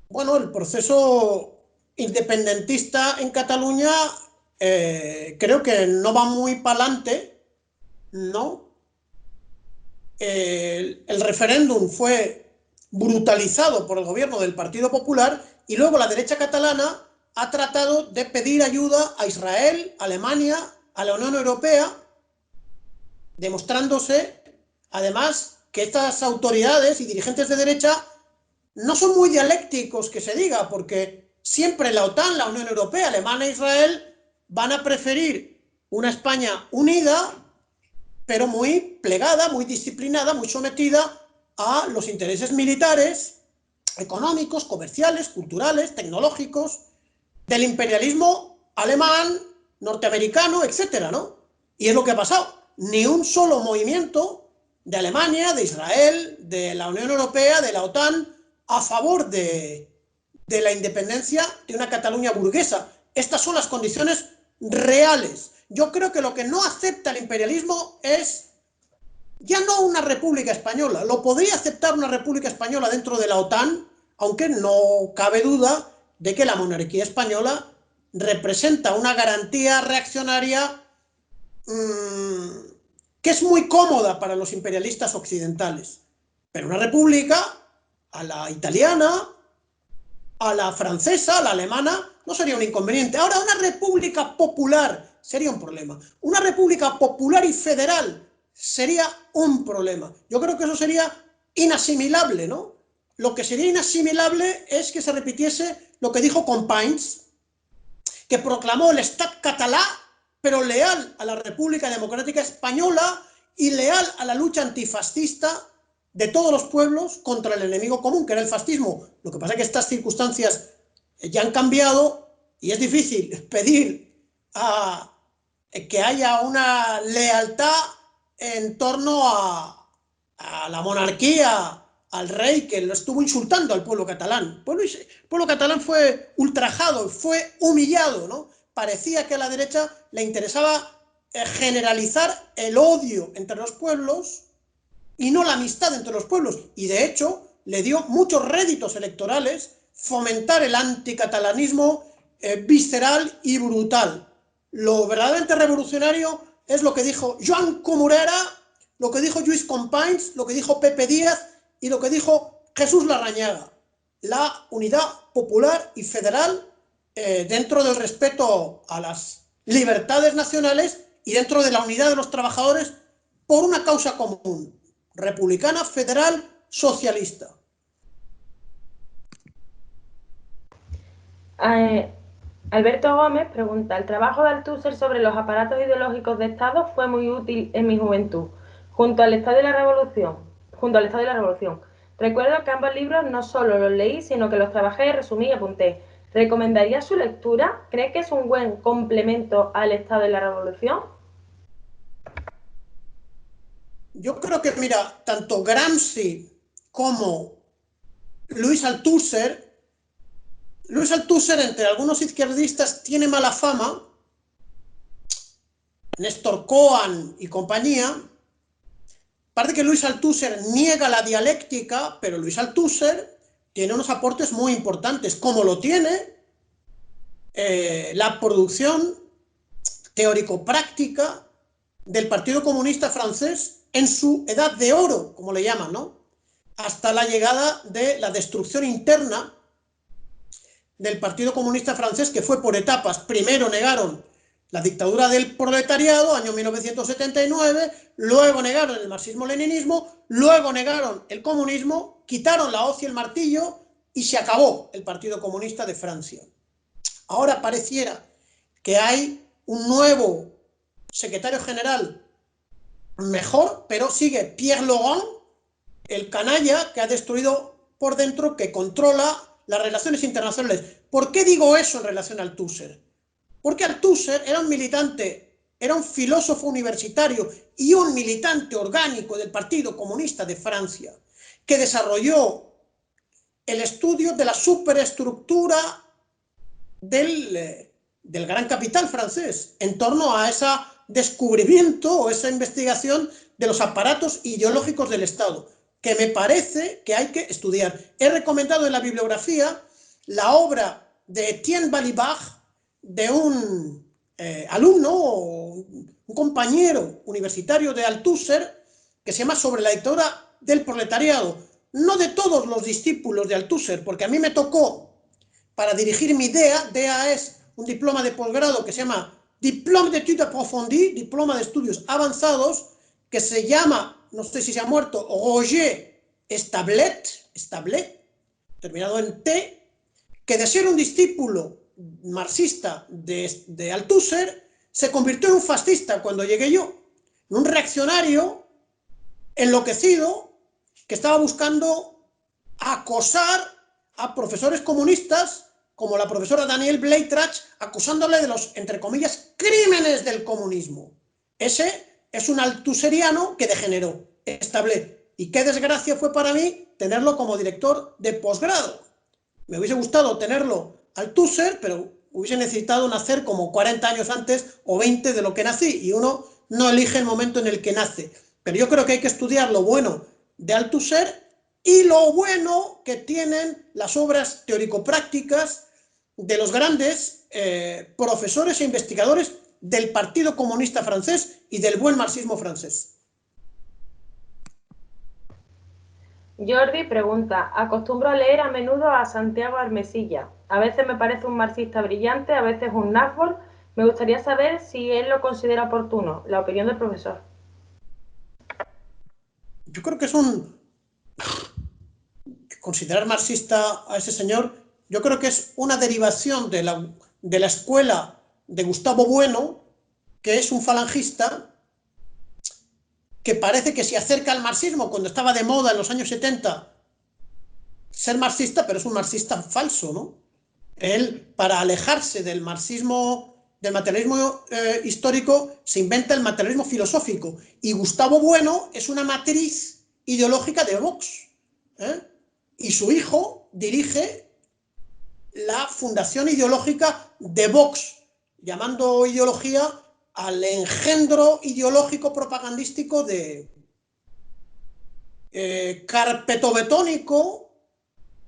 Bueno, el proceso independentista en Cataluña creo que no va muy para adelante, ¿no? El referéndum fue brutalizado por el gobierno del Partido Popular y luego la derecha catalana ha tratado de pedir ayuda a Israel, a Alemania, a la Unión Europea, demostrándose, además, que estas autoridades y dirigentes de derecha no son muy dialécticos, que se diga, porque siempre la OTAN, la Unión Europea, Alemania e Israel van a preferir una España unida, pero muy plegada, muy disciplinada, muy sometida a los intereses militares, económicos, comerciales, culturales, tecnológicos, del imperialismo alemán, norteamericano, etcétera, ¿no? Y es lo que ha pasado. Ni un solo movimiento de Alemania, de Israel, de la Unión Europea, de la OTAN, a favor de la independencia de una Cataluña burguesa. Estas son las condiciones reales. Yo creo que lo que no acepta el imperialismo es ya no una república española. Lo podría aceptar una república española dentro de la OTAN, aunque no cabe duda de que la monarquía española representa una garantía reaccionaria que es muy cómoda para los imperialistas occidentales. Pero una república, a la italiana, a la francesa, a la alemana, no sería un inconveniente. Ahora, una república popular sería un problema. Una república popular y federal sería un problema. Yo creo que eso sería inasimilable, ¿no? Lo que sería inasimilable es que se repitiese lo que dijo Companys, que proclamó el Estat català, pero leal a la República Democrática Española y leal a la lucha antifascista de todos los pueblos contra el enemigo común, que era el fascismo. Lo que pasa es que estas circunstancias ya han cambiado y es difícil pedir que haya una lealtad en torno a la monarquía, al rey, que lo estuvo insultando al pueblo catalán. El pueblo catalán fue ultrajado, fue humillado, ¿no? Parecía que a la derecha le interesaba generalizar el odio entre los pueblos y no la amistad entre los pueblos. Y de hecho le dio muchos réditos electorales fomentar el anticatalanismo visceral y brutal. Lo verdaderamente revolucionario es lo que dijo Joan Comorera, lo que dijo Lluís Companys, lo que dijo Pepe Díaz y lo que dijo Jesús Larrañaga. La unidad popular y federal dentro del respeto a las libertades nacionales y dentro de la unidad de los trabajadores por una causa común, republicana, federal, socialista. Alberto Gómez pregunta: el trabajo de Althusser sobre los aparatos ideológicos de Estado fue muy útil en mi juventud, junto al Estado y la Revolución. Recuerdo que ambos libros no solo los leí, sino que los trabajé, resumí y apunté. ¿Recomendaría su lectura? ¿Cree que es un buen complemento al Estado y la Revolución? Yo creo que, mira, tanto Gramsci como Luis Althusser, entre algunos izquierdistas, tiene mala fama, Néstor Cohen y compañía. Parece que Luis Althusser niega la dialéctica, pero Luis Althusser tiene unos aportes muy importantes, como lo tiene la producción teórico-práctica del Partido Comunista francés en su edad de oro, como le llaman, ¿no? Hasta la llegada de la destrucción interna del Partido Comunista francés, que fue por etapas. Primero negaron la dictadura del proletariado, año 1979, luego negaron el marxismo-leninismo, luego negaron el comunismo, quitaron la hoz y el martillo y se acabó el Partido Comunista de Francia. Ahora pareciera que hay un nuevo secretario general mejor, pero sigue Pierre Laurent, el canalla que ha destruido por dentro, que controla las relaciones internacionales. ¿Por qué digo eso en relación a Althusser? Porque Althusser era un militante, era un filósofo universitario y un militante orgánico del Partido Comunista de Francia, que desarrolló el estudio de la superestructura del gran capital francés en torno a ese descubrimiento o esa investigación de los aparatos ideológicos del Estado, que me parece que hay que estudiar. He recomendado en la bibliografía la obra de Etienne Balibar, de un alumno, un compañero universitario de Althusser, que se llama Sobre la dictadura del proletariado. No de todos los discípulos de Althusser, porque a mí me tocó, para dirigir mi DEA es un diploma de posgrado que se llama Diplôme d'études approfondies, diploma de estudios avanzados, que se llama, no sé si se ha muerto, Roger Stablet, terminado en T, que de ser un discípulo marxista de Althusser, se convirtió en un fascista cuando llegué yo, en un reaccionario enloquecido que estaba buscando acosar a profesores comunistas como la profesora Danielle Bleitrach, acusándole de los, entre comillas, crímenes del comunismo. Ese es un althusseriano que degeneró, Stablet. Y qué desgracia fue para mí tenerlo como director de posgrado. Me hubiese gustado tenerlo Althusser, pero hubiese necesitado nacer como 40 años antes o 20 de lo que nací, y uno no elige el momento en el que nace. Pero yo creo que hay que estudiar lo bueno de Althusser y lo bueno que tienen las obras teórico-prácticas de los grandes profesores e investigadores del Partido Comunista francés y del buen marxismo francés. Jordi pregunta: acostumbro a leer a menudo a Santiago Armesilla. A veces me parece un marxista brillante, a veces un náfol. Me gustaría saber si él lo considera oportuno. La opinión del profesor. Yo creo que es considerar marxista a ese señor, yo creo que es una derivación de la escuela de Gustavo Bueno, que es un falangista que parece que se acerca al marxismo cuando estaba de moda en los años 70 ser marxista, pero es un marxista falso, ¿no? Él, para alejarse del marxismo, del materialismo histórico, se inventa el materialismo filosófico, y Gustavo Bueno es una matriz ideológica de Vox, y su hijo dirige la fundación ideológica de Vox, llamando ideología al engendro ideológico propagandístico de carpetobetónico,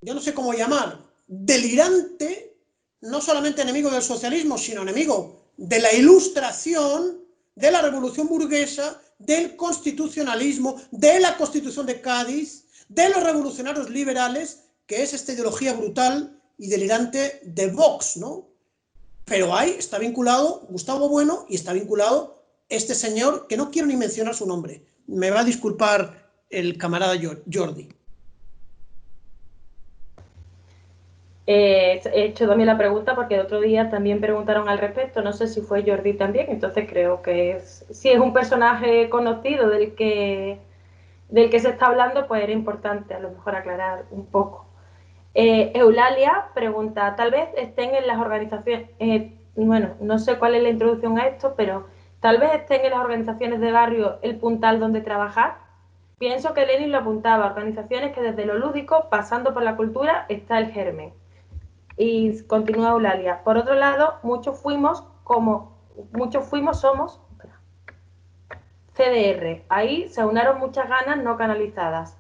yo no sé cómo llamar, delirante, no solamente enemigo del socialismo, sino enemigo de la Ilustración, de la Revolución Burguesa, del constitucionalismo, de la Constitución de Cádiz, de los revolucionarios liberales, que es esta ideología brutal y delirante de Vox, ¿no? Pero ahí está vinculado Gustavo Bueno y está vinculado este señor, que no quiero ni mencionar su nombre. Me va a disculpar el camarada Jordi. He hecho también la pregunta porque el otro día también preguntaron al respecto, no sé si fue Jordi también, entonces creo que si es un personaje conocido del que se está hablando, pues era importante a lo mejor aclarar un poco. Eulalia pregunta, tal vez estén en las organizaciones, bueno, no sé cuál es la introducción a esto, pero tal vez estén en las organizaciones de barrio el puntal donde trabajar. Pienso que Lenin lo apuntaba, organizaciones que desde lo lúdico, pasando por la cultura, está el germen. Y continúa Eulalia. Por otro lado, muchos fuimos, somos CDR. Ahí se unieron muchas ganas no canalizadas.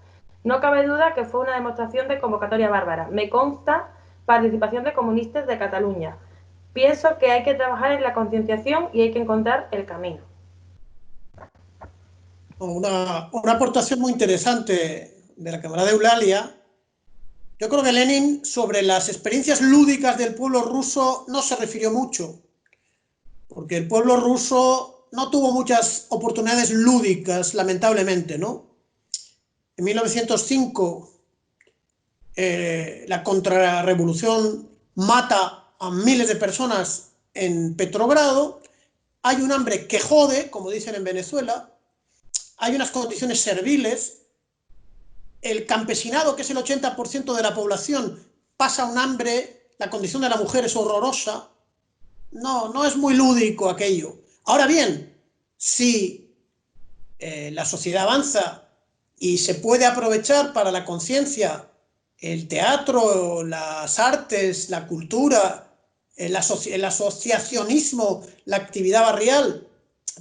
No cabe duda que fue una demostración de convocatoria bárbara. Me consta participación de comunistas de Cataluña. Pienso que hay que trabajar en la concienciación y hay que encontrar el camino. Una aportación muy interesante de la camarada Eulalia. Yo creo que Lenin sobre las experiencias lúdicas del pueblo ruso no se refirió mucho, porque el pueblo ruso no tuvo muchas oportunidades lúdicas, lamentablemente, ¿no? En 1905 la contrarrevolución mata a miles de personas en Petrogrado, hay un hambre que jode, como dicen en Venezuela, hay unas condiciones serviles, el campesinado, que es el 80% de la población, pasa un hambre, la condición de la mujer es horrorosa, no es muy lúdico aquello. Ahora bien, si la sociedad avanza y se puede aprovechar para la conciencia el teatro, las artes, la cultura, el asociacionismo, la actividad barrial,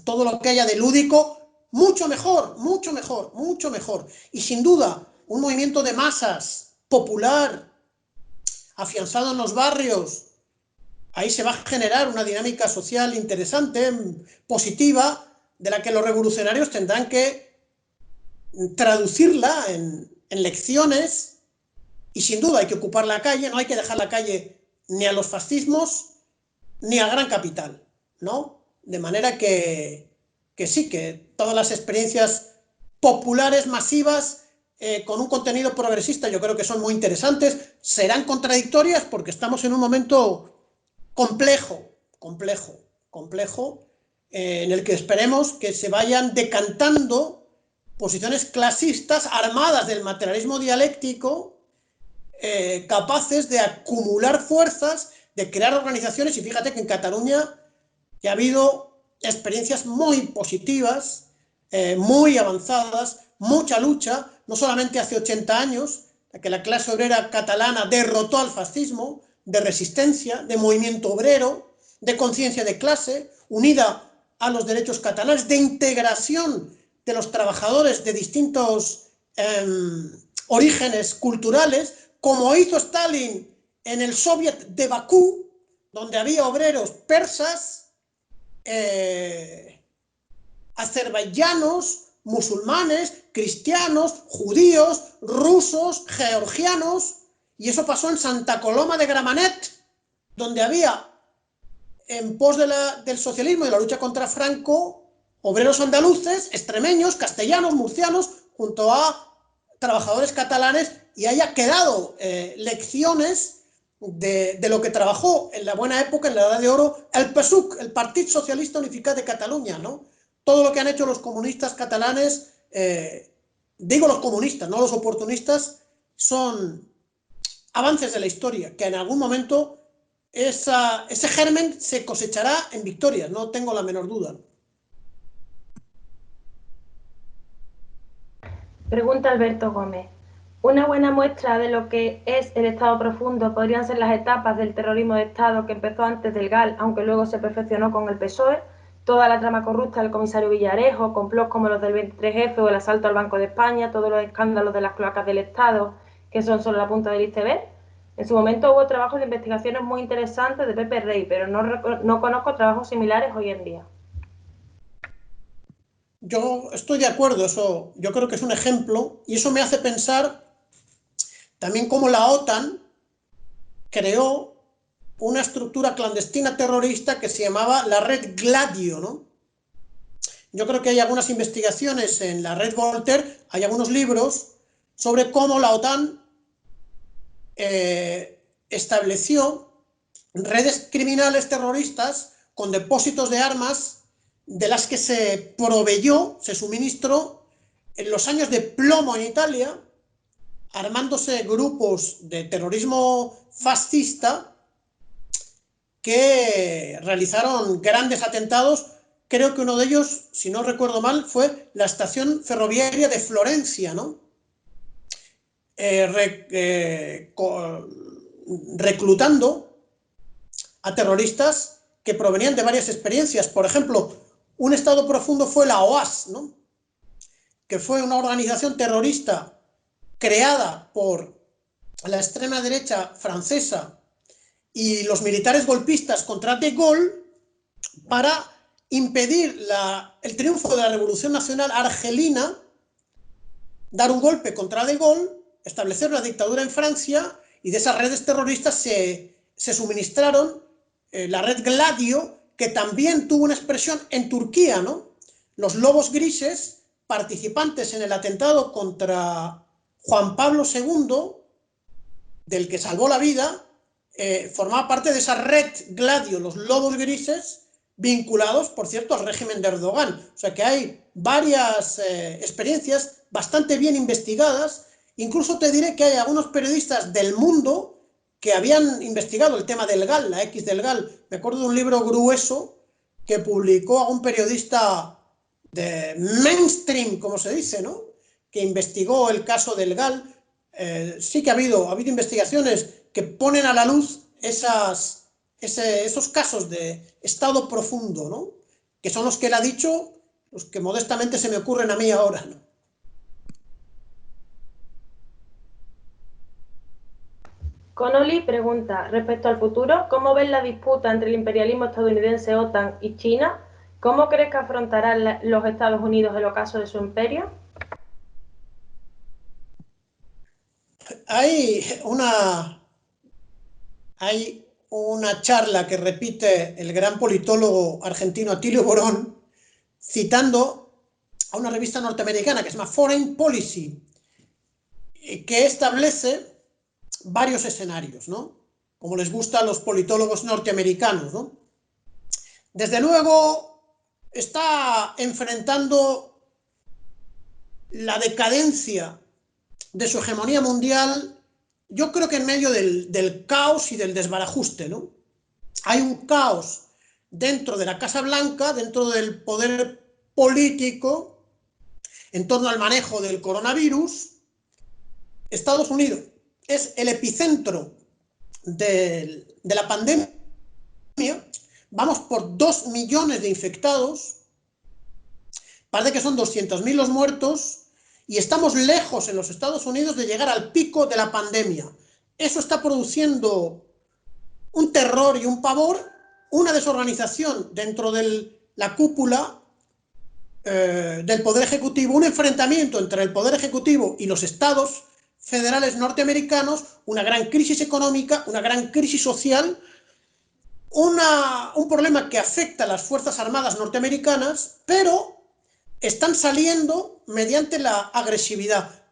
todo lo que haya de lúdico, mucho mejor, mucho mejor, mucho mejor. Y sin duda, un movimiento de masas, popular, afianzado en los barrios, ahí se va a generar una dinámica social interesante, positiva, de la que los revolucionarios tendrán que traducirla en lecciones, y sin duda hay que ocupar la calle, no hay que dejar la calle ni a los fascismos ni al gran capital, ¿no? De manera que sí, que todas las experiencias populares, masivas, con un contenido progresista, yo creo que son muy interesantes, serán contradictorias porque estamos en un momento complejo, en el que esperemos que se vayan decantando posiciones clasistas armadas del materialismo dialéctico, capaces de acumular fuerzas, de crear organizaciones. Y fíjate que en Cataluña ya ha habido experiencias muy positivas, muy avanzadas, mucha lucha, no solamente hace 80 años, que la clase obrera catalana derrotó al fascismo, de resistencia, de movimiento obrero, de conciencia de clase, unida a los derechos catalanes, de integración de los trabajadores de distintos orígenes culturales, como hizo Stalin en el Soviet de Bakú, donde había obreros persas, azerbaiyanos, musulmanes, cristianos, judíos, rusos, georgianos, y eso pasó en Santa Coloma de Gramenet, donde había, en pos del socialismo y de la lucha contra Franco, obreros andaluces, extremeños, castellanos, murcianos, junto a trabajadores catalanes, y haya quedado lecciones de lo que trabajó en la buena época, en la Edad de Oro, el PSUC, el Partit Socialista Unificat de Cataluña, ¿no? Todo lo que han hecho los comunistas catalanes, digo los comunistas, no los oportunistas, son avances de la historia, que en algún momento ese germen se cosechará en victorias, no tengo la menor duda. Pregunta Alberto Gómez. Una buena muestra de lo que es el Estado profundo podrían ser las etapas del terrorismo de Estado que empezó antes del GAL, aunque luego se perfeccionó con el PSOE, toda la trama corrupta del comisario Villarejo, complots como los del 23F o el asalto al Banco de España, todos los escándalos de las cloacas del Estado, que son solo la punta del iceberg. En su momento hubo trabajos de investigaciones muy interesantes de Pepe Rey, pero no conozco trabajos similares hoy en día. Yo estoy de acuerdo, eso yo creo que es un ejemplo, y eso me hace pensar también cómo la OTAN creó una estructura clandestina terrorista que se llamaba la Red Gladio, ¿no? Yo creo que hay algunas investigaciones en la Red Voltaire, hay algunos libros sobre cómo la OTAN estableció redes criminales terroristas con depósitos de armas de las que se proveyó, se suministró en los años de plomo en Italia, armándose grupos de terrorismo fascista que realizaron grandes atentados. Creo que uno de ellos, si no recuerdo mal, fue la estación ferroviaria de Florencia, ¿no? Reclutando a terroristas que provenían de varias experiencias. Por ejemplo, un estado profundo fue la OAS, ¿no? Que fue una organización terrorista creada por la extrema derecha francesa y los militares golpistas contra De Gaulle para impedir el triunfo de la Revolución Nacional Argelina, dar un golpe contra De Gaulle, establecer una dictadura en Francia, y de esas redes terroristas se suministraron la red Gladio, que también tuvo una expresión en Turquía, ¿no? Los lobos grises, participantes en el atentado contra Juan Pablo II, del que salvó la vida, formaba parte de esa red Gladio, los lobos grises, vinculados, por cierto, al régimen de Erdogan. O sea que hay varias experiencias bastante bien investigadas. Incluso te diré que hay algunos periodistas del mundo que habían investigado el tema del GAL, la X del GAL. Me acuerdo de un libro grueso que publicó a un periodista de mainstream, como se dice, ¿no? Que investigó el caso del GAL. Sí que ha habido investigaciones que ponen a la luz esos casos de estado profundo, ¿no? Que son los que él ha dicho, los que modestamente se me ocurren a mí ahora, ¿no? Connolly pregunta, respecto al futuro, ¿cómo ves la disputa entre el imperialismo estadounidense, OTAN y China? ¿Cómo crees que afrontarán los Estados Unidos el ocaso de su imperio? Hay una charla que repite el gran politólogo argentino Atilio Borón, citando a una revista norteamericana que se llama Foreign Policy, que establece varios escenarios, ¿no? Como les gusta a los politólogos norteamericanos, ¿no? Desde luego, está enfrentando la decadencia de su hegemonía mundial, yo creo que en medio del caos y del desbarajuste, ¿no? Hay un caos dentro de la Casa Blanca, dentro del poder político, en torno al manejo del coronavirus. Estados Unidos es el epicentro de la pandemia. Vamos por 2 millones de infectados, parece que son 200.000 los muertos, y estamos lejos en los Estados Unidos de llegar al pico de la pandemia. Eso está produciendo un terror y un pavor, una desorganización dentro de la cúpula del Poder Ejecutivo, un enfrentamiento entre el Poder Ejecutivo y los estados federales norteamericanos, una gran crisis económica, una gran crisis social, un problema que afecta a las Fuerzas Armadas norteamericanas, pero están saliendo mediante la agresividad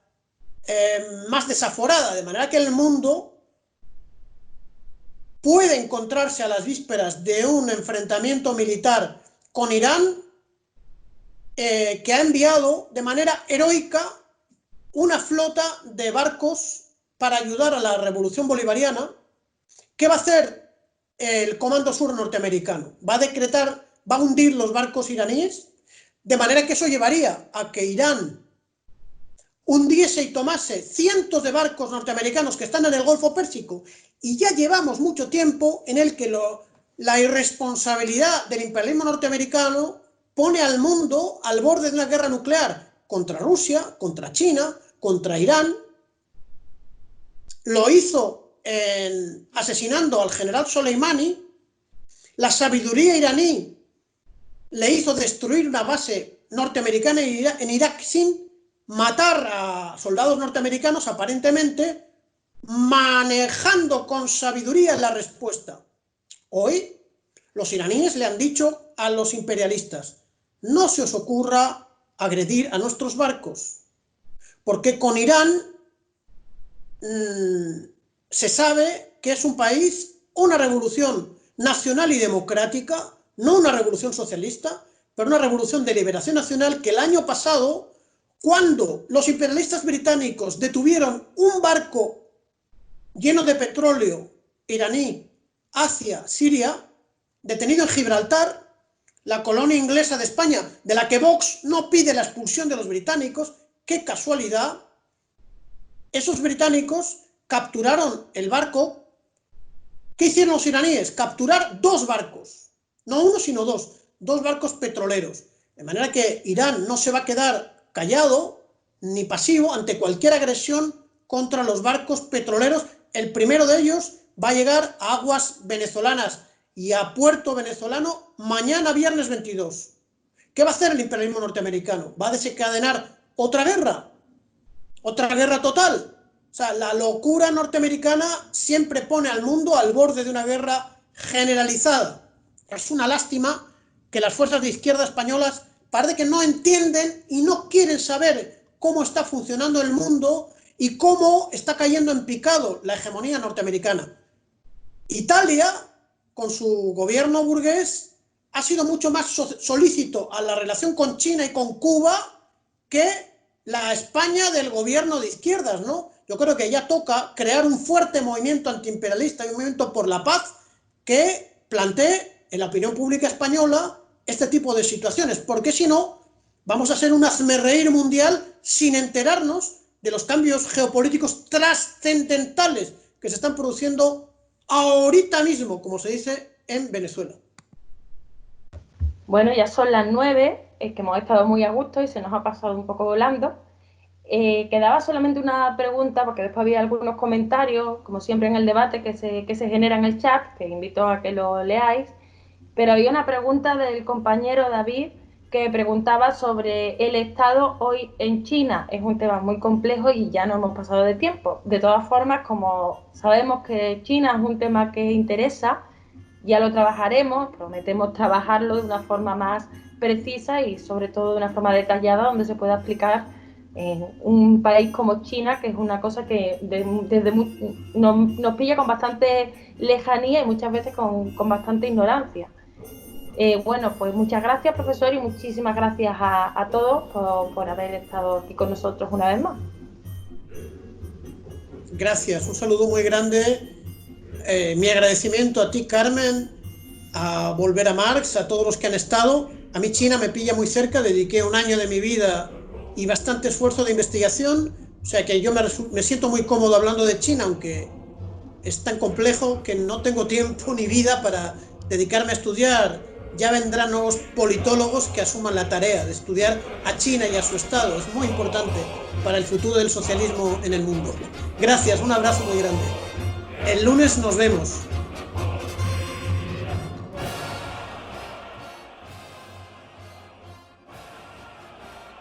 más desaforada, de manera que el mundo puede encontrarse a las vísperas de un enfrentamiento militar con Irán, que ha enviado de manera heroica una flota de barcos para ayudar a la revolución bolivariana. ¿Qué va a hacer el Comando Sur norteamericano? Va a hundir los barcos iraníes, de manera que eso llevaría a que Irán hundiese y tomase cientos de barcos norteamericanos que están en el Golfo Pérsico, y ya llevamos mucho tiempo en el que la irresponsabilidad del imperialismo norteamericano pone al mundo al borde de una guerra nuclear contra Rusia, contra China, contra Irán. Lo hizo asesinando al general Soleimani, la sabiduría iraní le hizo destruir una base norteamericana en Irak sin matar a soldados norteamericanos, aparentemente, manejando con sabiduría la respuesta. Hoy, los iraníes le han dicho a los imperialistas: no se os ocurra agredir a nuestros barcos, porque con Irán se sabe que es un país, una revolución nacional y democrática, no una revolución socialista, pero una revolución de liberación nacional, que el año pasado, cuando los imperialistas británicos detuvieron un barco lleno de petróleo iraní hacia Siria, detenido en Gibraltar, la colonia inglesa de España, de la que Vox no pide la expulsión de los británicos, qué casualidad, esos británicos capturaron el barco. ¿Qué hicieron los iraníes? Capturar 2 barcos, no uno sino 2 barcos petroleros, de manera que Irán no se va a quedar callado ni pasivo ante cualquier agresión contra los barcos petroleros. El primero de ellos va a llegar a aguas venezolanas y a puerto venezolano mañana, viernes 22. ¿Qué va a hacer el imperialismo norteamericano? ¿Va a desencadenar otra guerra total? O sea, la locura norteamericana siempre pone al mundo al borde de una guerra generalizada. Es una lástima que las fuerzas de izquierda españolas parece que no entienden y no quieren saber cómo está funcionando el mundo y cómo está cayendo en picado la hegemonía norteamericana. Italia, con su gobierno burgués, ha sido mucho más solícito a la relación con China y con Cuba que la España del gobierno de izquierdas, ¿no? Yo creo que ya toca crear un fuerte movimiento antiimperialista y un movimiento por la paz que plantee en la opinión pública española este tipo de situaciones, porque si no, vamos a ser un hazmerreír mundial sin enterarnos de los cambios geopolíticos trascendentales que se están produciendo ahorita mismo, como se dice en Venezuela. Bueno, ya son las 9, que hemos estado muy a gusto y se nos ha pasado un poco volando. Quedaba solamente una pregunta, porque después había algunos comentarios, como siempre en el debate que se genera en el chat, que invito a que lo leáis, pero había una pregunta del compañero David que preguntaba sobre el Estado hoy en China. Es un tema muy complejo y ya no hemos pasado de tiempo. De todas formas, como sabemos que China es un tema que interesa, ya lo trabajaremos, prometemos trabajarlo de una forma más precisa y sobre todo de una forma detallada, donde se pueda explicar en un país como China, que es una cosa que nos pilla con bastante lejanía y muchas veces con bastante ignorancia. Bueno, pues muchas gracias, profesor, y muchísimas gracias a todos por haber estado aquí con nosotros una vez más. Gracias, un saludo muy grande. Mi agradecimiento a ti, Carmen, a Volver a Marx, a todos los que han estado. A mí China me pilla muy cerca, dediqué un año de mi vida y bastante esfuerzo de investigación, o sea que yo me siento muy cómodo hablando de China, aunque es tan complejo que no tengo tiempo ni vida para dedicarme a estudiar. Ya vendrán nuevos politólogos que asuman la tarea de estudiar a China y a su Estado. Es muy importante para el futuro del socialismo en el mundo. Gracias, un abrazo muy grande. El lunes nos vemos.